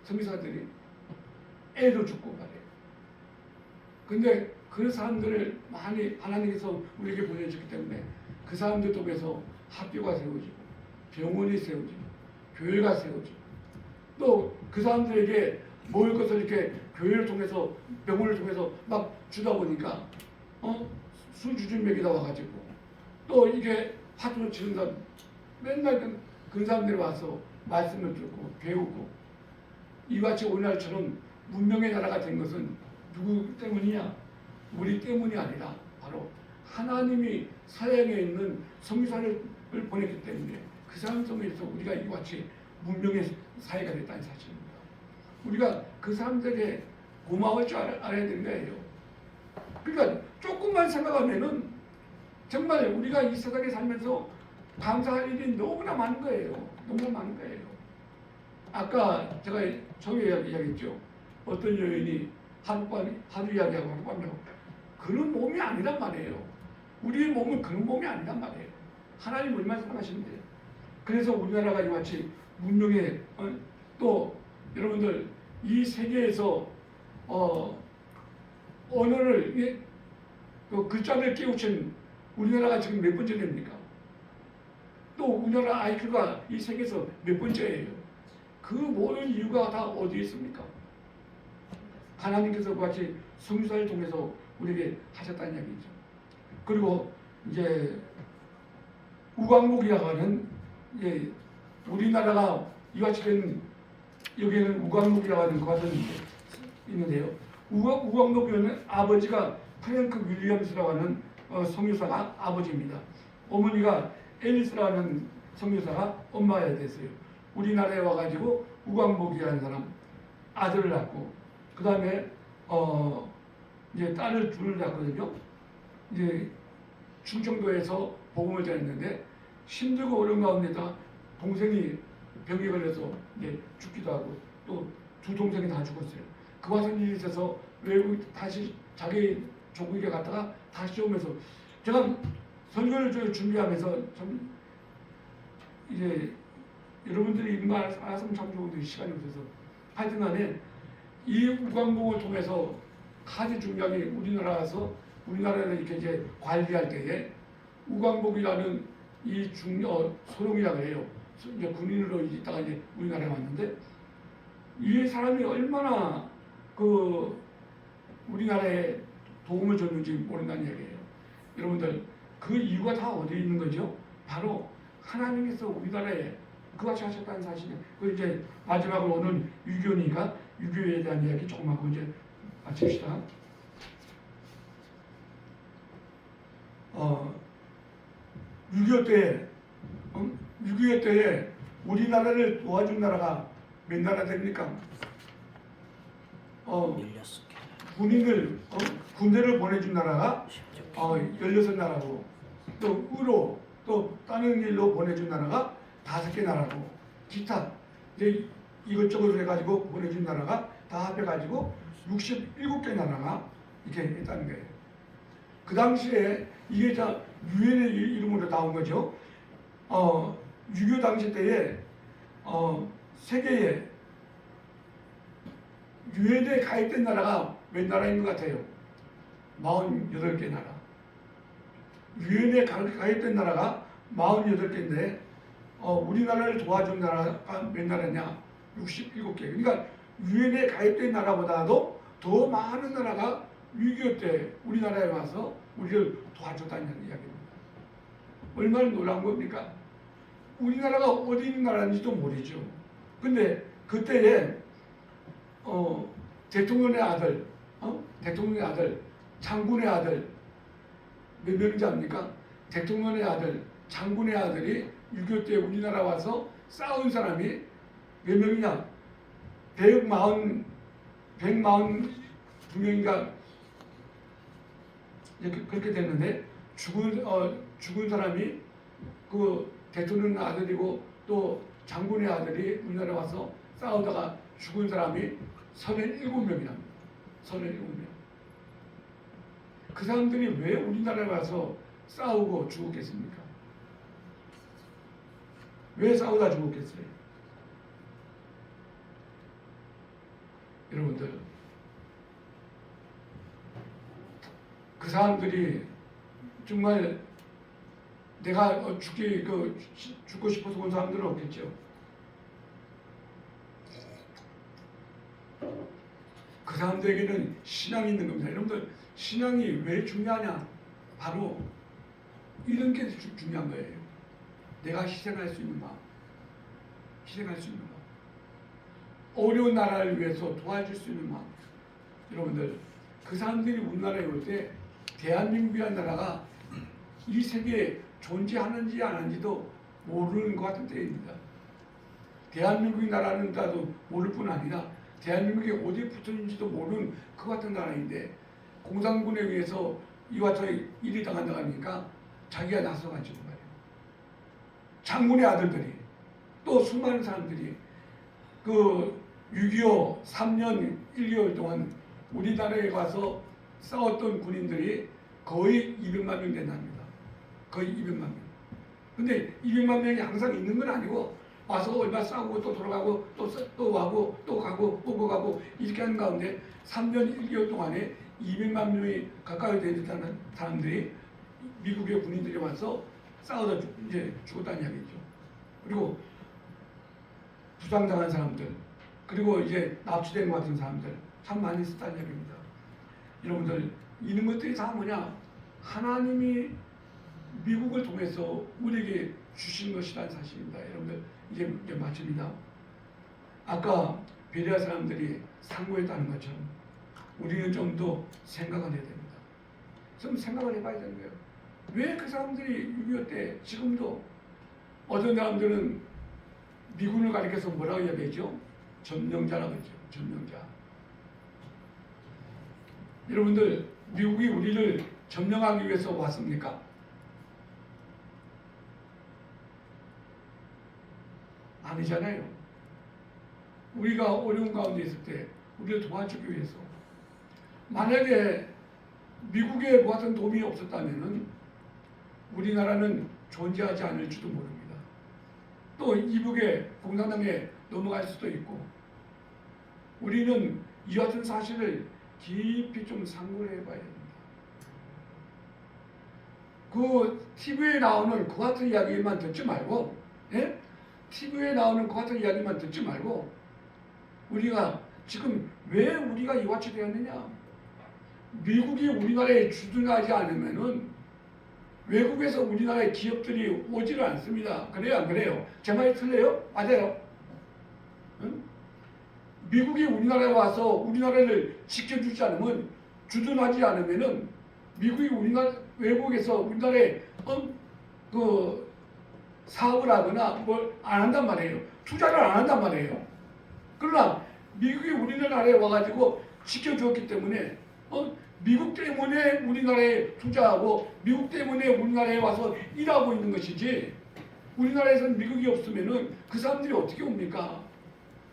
S2: 선교사들이 애도 죽고 말이에요. 근데 그 사람들을 많이 하나님께서 우리에게 보내주기 때문에 그 사람들 속에서 학교가 세워지고 병원이 세워지고 교회가 세워지고 또 그 사람들에게 먹을 것을 이렇게 교회를 통해서 병원을 통해서 막 주다 보니까 술 주준 맥이다 와가지고 또 이게 파도를 치는 사람 맨날 그 사람들이 와서 말씀을 듣고 배우고 이와 같이 오늘날처럼 문명의 나라가 된 것은 누구 때문이냐? 우리 때문이 아니라 바로 하나님이 서양에 있는 성유산을 보냈기 때문에 그 사람 속에서 우리가 이와 같이 문명의 사회가 됐다는 사실입니다. 우리가 그 사람들에게 고마울 줄 알아야 되는 거예요. 그러니까 조금만 생각하면은 정말 우리가 이 세상에 살면서 감사할 일이 너무나 많은 거예요. 너무나 많은 거예요. 아까 제가 처음에 이야기했죠. 어떤 여인이 하루 이야기하고 하룻밤 자고 그런 몸이 아니란 말이에요. 우리의 몸은 그런 몸이 아니란 말이에요. 하나님 얼마나 사랑하시는데. 그래서 우리나라가 이같이 문명의 또 여러분들 이 세계에서 언어를 그 글자를 깨우친 우리나라가 지금 몇 번째 됩니까? 또 우리나라 IQ가 이 세계에서 몇 번째예요? 그 모든 이유가 다 어디에 있습니까? 하나님께서 같이 성유사를 통해서 우리에게 하셨다는 이야기죠. 그리고 이제 우광목이라고 하는 우리나라가 이같이 된 여기에는 우광목이라고 하는 것이 있는데요. 우광목은 아버지가 프랭크 윌리엄스라고 하는 성유사가 아버지입니다. 어머니가 앨리스라고 하는 성유사가 엄마가 됐어요. 우리나라에 와가지고 우광목이라는 사람 아들을 낳고 그 다음에 이제 딸을 둘을 낳거든요. 이제 충청도에서 복음을 전했는데 힘들고 어려운 가운데다 동생이 병에 걸려서 이제 죽기도 하고 또 두 동생이 다 죽었어요. 그 같은 일이 있어서 외국 다시 자기 조국에 갔다가 다시 오면서 제가 설교를 준비하면서 참 이제 여러분들이 읽는 거 알았으면 참 좋은데 시간이 없어서 하여튼간에 이 우광목을 통해서 가장 중요한 게 우리나라에서 우리나라를 이렇게 이제 관리할 때에 우광목이라는 이 소룡이라고 해요. 이제 군인으로 있다가 이제 우리나라에 왔는데 이 사람이 얼마나 그 우리나라에 도움을 줬는지 모른다는 얘기예요. 여러분들 그 이유가 다 어디에 있는 거죠? 바로 하나님께서 우리나라에 그같이 하셨다는 사실이에요. 그 이제 마지막으로 오늘 유교니까 유교에 대한 이야기 조금 하고 이제 마칩시다. 6.25 때에 우리나라를 도와준 나라가 몇 나라 됩니까?
S3: 밀렸어.
S2: 군인을 군대를 보내준 나라가 16나라고 또 의로 또 다른 일로 보내준 나라가 5개 나라고 기타 이제 이것저것 해가지고 보내준 나라가 다 합해가지고 67개 나라가 이렇게 있다는 거예요. 그 당시에 이게 다 유엔의 이름으로 나온 거죠. 6.25 당시 때에 세계에 유엔에 가입된 나라가 몇 나라인 것 같아요? 48개 나라. 유엔에 가입된 나라가 48개인데 우리나라를 도와준 나라가 몇 나라냐? 67개. 그러니까 유엔에 가입된 나라보다도 더 많은 나라가 6.25 때 우리나라에 와서 우리를 도와줬다는 이야기입니다. 얼마나 놀라운 겁니까? 우리나라가 어디 있는 나라인지도 모르죠. 근데 그때에 대통령의 아들, 대통령의 아들, 장군의 아들 몇 명인지 압니까? 대통령의 아들, 장군의 아들이 6.25 때 우리나라 와서 싸운 사람이 몇 명이냐? 142명인가 그렇게 됐는데 죽은 사람이 그 대통령 아들이고 또 장군의 아들이 우리나라에 와서 싸우다가 죽은 사람이 37명이랍니다. 37명. 그 사람들이 왜 우리나라에 와서 싸우고 죽었겠습니까? 왜 싸우다 죽었겠어요? 여러분들 그 사람들이 정말 내가 죽고 싶어서 온 사람들은 없겠죠. 그 사람들에게는 신앙이 있는 겁니다. 여러분들 신앙이 왜 중요하냐? 바로 이런 게 중요한 거예요. 내가 희생할 수 있는 마음. 희생할 수 있는 마음, 어려운 나라를 위해서 도와줄 수 있는 마음. 여러분들, 그 사람들이 우리나라에 올 때 대한민국이라는 나라가 이 세계에 존재하는지 안 하는지도 모르는 것 같은 때입니다. 대한민국이 나라는 나도 모를 뿐 아니라 대한민국이 어디에 붙어있는지도 모르는 그 같은 나라인데 공산군에 의해서 이와 저 일이 당한다고 하니까 자기가 나서가지고 말이에요. 장군의 아들들이 또 수많은 사람들이 그 6.25 3년 1개월 동안 우리나라에 가서 싸웠던 군인들이 거의 200만 명 된답니다. 거의 200만 명. 근데 200만 명이 항상 있는 건 아니고 와서 얼마 싸우고 또 돌아가고 또 와고 또 가고 또 가고 이렇게 하는 가운데 3년 1개월 동안에 200만 명이 가까이 되는 사람들이 미국의 군인들이 와서 싸우다 이제 죽었다는 이야기죠. 그리고 부상당한 사람들, 그리고 이제 납치된 것 같은 사람들 참 많이 있었다는 이야기입니다. 여러분들, 이런 것들이 다 뭐냐? 하나님이 미국을 통해서 우리에게 주신 것이라는 사실입니다. 여러분들, 이제 마칩니다. 아까 베레아 사람들이 상고했다는 것처럼 우리는 좀 더 생각을 해야 됩니다. 좀 생각을 해봐야 되는 거예요. 왜 그 사람들이 6.25 때 지금도 어떤 사람들은 미군을 가리켜서 뭐라고 이야기했죠? 점령자라고 했죠. 점령자. 여러분들, 미국이 우리를 점령하기 위해서 왔습니까? 아니잖아요. 우리가 어려운 가운데 있을 때 우리를 도와주기 위해서. 만약에 미국의 그 같은 도움이 없었다면 우리나라는 존재하지 않을지도 모릅니다. 또 이북의 공산당에 넘어갈 수도 있고, 우리는 이 같은 사실을 깊이 좀 상고를 해봐야 됩니다. 그 TV에 나오는 그 같은 이야기만 듣지 말고, 예? TV에 나오는 그 같은 이야기만 듣지 말고, 우리가 지금 왜 우리가 이같이 되었느냐? 미국이 우리나라에 주둔하지 않으면은 외국에서 우리나라의 기업들이 오지를 않습니다. 그래요, 안 그래요? 제 말이 틀려요? 맞아요. 응? 미국이 우리나라에 와서 우리나라를 지켜주지 않으면, 주둔하지 않으면은 미국이 우리나라 외국에서 우리나라에 그 사업을 하거나 뭘 안 한단 말이에요. 투자를 안 한단 말이에요. 그러나 미국이 우리나라에 와가지고 지켜주었기 때문에 미국 때문에 우리나라에 투자하고 미국 때문에 우리나라에 와서 일하고 있는 것이지, 우리나라에서는 미국이 없으면은 그 사람들이 어떻게 옵니까?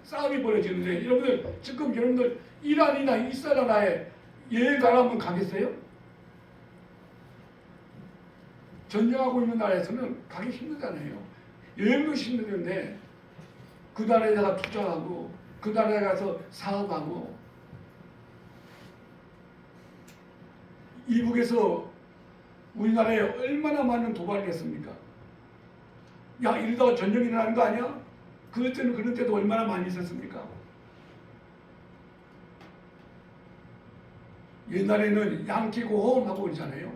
S2: 싸움이 벌어지는데, 여러분들 지금 여러분들 이란이나 이스라엘에 여행 가라면 가겠어요? 전쟁하고 있는 나라에서는 가기 힘들잖아요. 여행도 힘드는데 그 나라에다가 투자하고 그 나라에 가서 사업하고, 이북에서 우리나라에 얼마나 많은 도발을 했습니까? 야, 이러다가 전쟁이 일어나는 거 아니야? 그런 때도 얼마나 많이 있었습니까? 옛날에는 양키 고홈 하고 그러잖아요.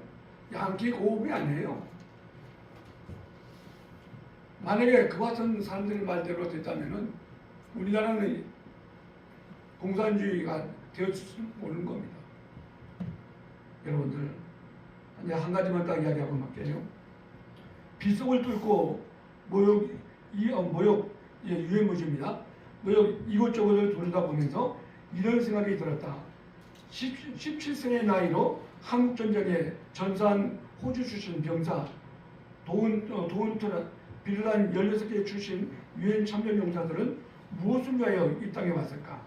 S2: 양키 고홈이 아니에요. 만약에 그 같은 사람들의 말대로 됐다면은 우리나라는 공산주의가 되었을 모르는 겁니다. 여러분들, 이제 한 가지만 딱 이야기하고 말게요. 빗속을 뚫고 모욕 유해무지입니다. 모욕 이곳저곳을 돌아다보면서 이런 생각이 들었다. 17세의 나이로 한국전쟁에 전사한 호주 출신 병사 도운트라 비르란 16개 출신 유엔 참전 용사들은 무엇을 위하여 이 땅에 왔을까?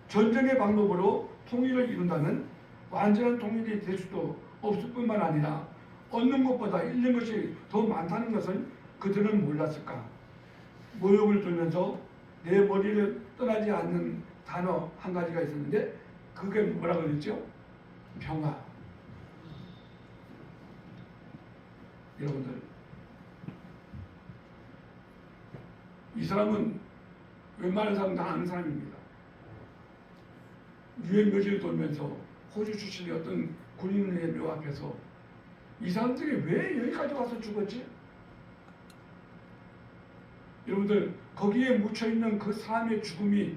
S2: 전쟁의 방법으로 통일을 이룬다면 완전한 통일이 될 수도 없을 뿐만 아니라 얻는 것보다 잃는 것이 더 많다는 것을 그들은 몰랐을까? 모욕을 들면서 내 머리를 떠나지 않는 단어 한 가지가 있었는데, 그게 뭐라고 그랬죠? 평화. 여러분들, 이 사람은 웬만한 사람 다 아는 사람입니다. 유엔 묘지를 돌면서 호주 출신의 어떤 군인의 묘 앞에서 이 사람들이 왜 여기까지 와서 죽었지? 여러분들, 거기에 묻혀 있는 그 사람의 죽음이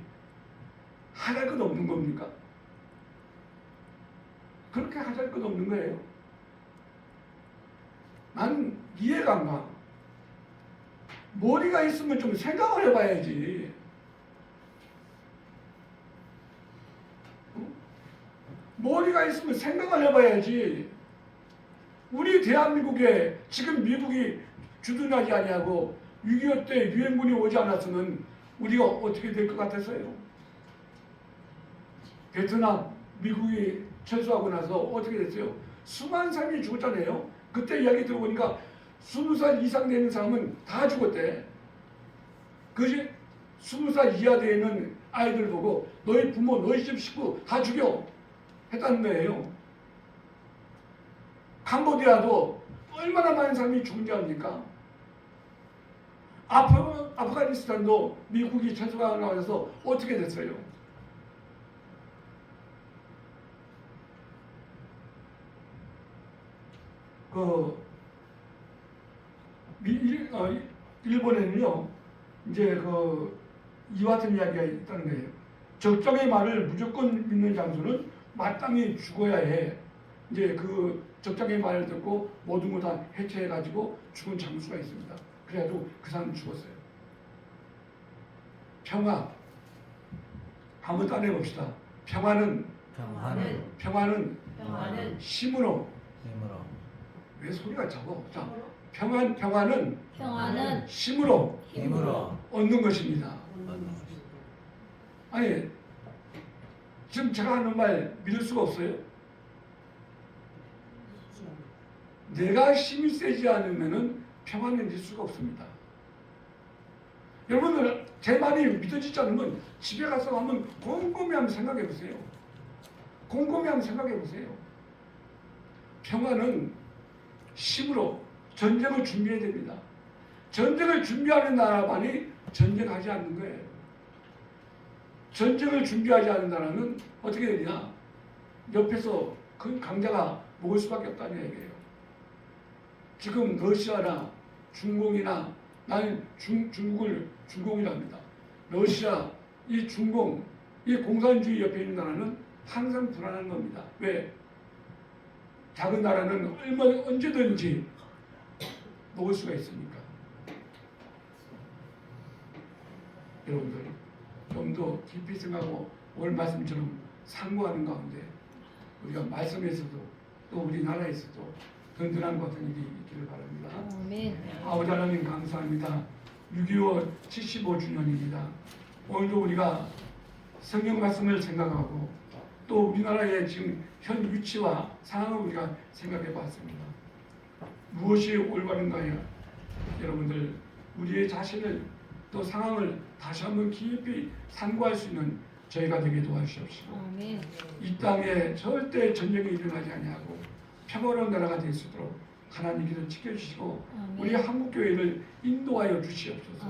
S2: 하잘 것 없는 겁니까? 그렇게 하잘 것 없는 거예요. 나는 이해가 안 가. 머리가 있으면 좀 생각을 해봐야지. 머리가 있으면 생각을 해봐야지. 우리 대한민국에 지금 미국이 주둔하지 아니하고 6.25 때 유엔군이 오지 않았으면 우리가 어떻게 될 것 같았어요? 베트남 미국이 철수하고 나서 어떻게 됐어요? 수많은 사람이 죽었잖아요. 그때 이야기 들어보니까 20살 이상 되는 사람은 다 죽었대. 그것이 20살 이하 되는 아이들 보고 너희 부모, 너희 집 식구 다 죽여 했다는 거예요. 캄보디아도 얼마나 많은 사람이 죽은지 압니까? 아프가니스탄도 미국이 철수하고 나서 어떻게 됐어요? 일본에는요, 이제 이와 같은 이야기가 있다는 거예요. 적장의 말을 무조건 믿는 장수는 마땅히 죽어야 해. 이제 그 적장의 말을 듣고 모든 걸 다 해체해가지고 죽은 장수가 있습니다. 그래가지고 그 사람은 죽었어요. 평화. 한번 따내봅시다. 평화는 힘으로. 왜 소리가 작아? 자, 평화는 힘으로 얻는 것입니다. 아니, 지금 제가 하는 말 믿을 수가 없어요? 내가 힘이 세지 않으면 평화는 있을 수가 없습니다. 여러분들 제 말이 믿어지지 않으면 집에 가서 한번 곰곰이 한번 생각해 보세요. 곰곰이 한번 생각해 보세요. 평화는 힘으로 전쟁을 준비해야 됩니다. 전쟁을 준비하는 나라만이 전쟁하지 않는 거예요. 전쟁을 준비하지 않는 나라는 어떻게 되냐? 옆에서 큰 강자가 먹을 수밖에 없다는 얘기예요. 지금 러시아나 중공이나 나는 중국을 중공이라고 합니다. 러시아, 이 중공, 이 공산주의 옆에 있는 나라는 항상 불안한 겁니다. 왜? 작은 나라는 언제든지 먹을 수가 있으니까. 여러분들 좀 더 깊이 생각하고 오늘 말씀처럼 상고하는 가운데 우리가 말씀에서도 또 우리나라에서도 든든한 것 같은 일이 있기를 바랍니다.
S4: 아멘.
S2: 아버지 하나님 감사합니다. 6.25 75주년입니다. 오늘도 우리가 성경 말씀을 생각하고 또 우리나라의 지금 현 위치와 상황을 우리가 생각해 봤습니다. 무엇이 올바른가요? 여러분들 우리의 자신을 또 상황을 다시 한번 깊이 상고할 수 있는 저희가 되게 도와주십시오.
S4: 아멘.
S2: 이 땅에 절대 전쟁이 일어나지 아니하고 평화로운 나라가 될 수 있도록 하나님께서 지켜주시고
S4: 아멘.
S2: 우리 한국교회를 인도하여 주시옵소서.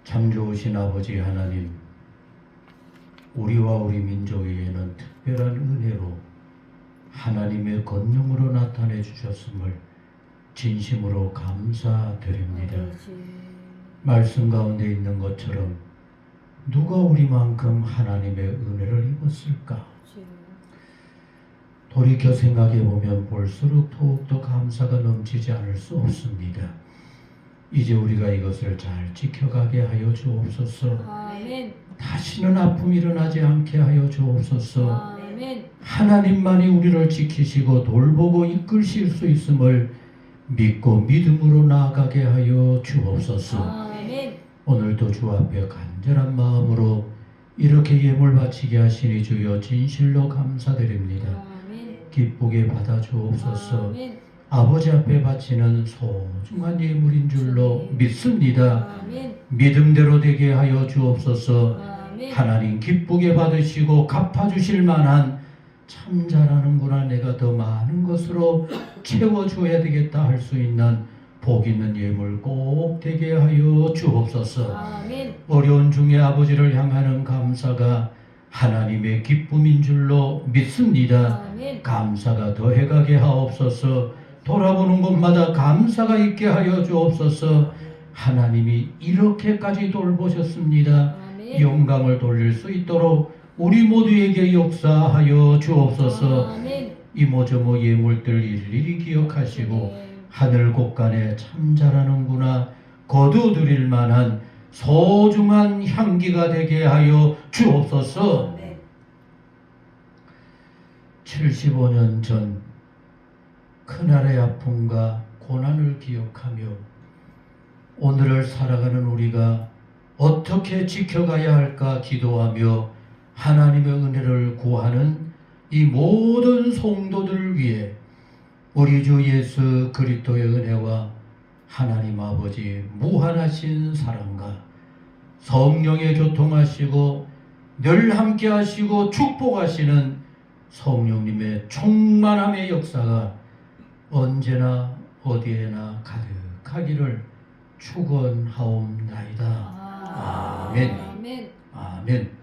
S1: 참 좋으신 아버지 하나님, 우리와 우리 민족에게는 특별한 은혜로 하나님의 권능으로 나타내 주셨음을 진심으로 감사드립니다. 말씀 가운데 있는 것처럼 누가 우리만큼 하나님의 은혜를 입었을까? 돌이켜 생각해 보면 볼수록 더욱더 감사가 넘치지 않을 수 없습니다. 이제 우리가 이것을 잘 지켜가게 하여 주옵소서.
S4: 아멘.
S1: 다시는 아픔이 일어나지 않게 하여 주옵소서.
S4: 아멘.
S1: 하나님만이 우리를 지키시고 돌보고 이끌실 수 있음을 믿고 믿음으로 나아가게 하여 주옵소서.
S4: 아멘.
S1: 오늘도 주 앞에 간절한 마음으로 이렇게 예물 바치게 하시니 주여 진실로 감사드립니다.
S4: 아멘.
S1: 기쁘게 받아 주옵소서.
S4: 아멘.
S1: 아버지 앞에 바치는 소중한 예물인 줄로 믿습니다.
S4: 아멘.
S1: 믿음대로 되게 하여 주옵소서.
S4: 아멘.
S1: 하나님 기쁘게 받으시고 갚아주실 만한 참 잘하는구나, 내가 더 많은 것으로 채워줘야 되겠다 할 수 있는 복 있는 예물 꼭 되게 하여 주옵소서.
S4: 아멘.
S1: 어려운 중에 아버지를 향하는 감사가 하나님의 기쁨인 줄로 믿습니다.
S4: 아멘.
S1: 감사가 더해가게 하옵소서. 돌아보는 곳마다 감사가 있게 하여 주옵소서. 하나님이 이렇게까지 돌보셨습니다.
S4: 아멘.
S1: 영광을 돌릴 수 있도록 우리 모두에게 역사하여 주옵소서.
S4: 아멘.
S1: 이모저모 예물들 일일이 기억하시고
S4: 네.
S1: 하늘 곳간에 참 잘하는구나 거두드릴 만한 소중한 향기가 되게 하여 주옵소서.
S4: 네.
S1: 75년 전 그날의 아픔과 고난을 기억하며 오늘을 살아가는 우리가 어떻게 지켜가야 할까 기도하며 하나님의 은혜를 구하는 이 모든 성도들을 위해 우리 주 예수 그리스도의 은혜와 하나님 아버지 무한하신 사랑과 성령의 교통하시고 늘 함께 하시고 축복하시는 성령님의 충만함의 역사가 언제나 어디에나 가득하기를 축원하옵나이다. 아멘.
S4: 아멘.
S1: 아멘.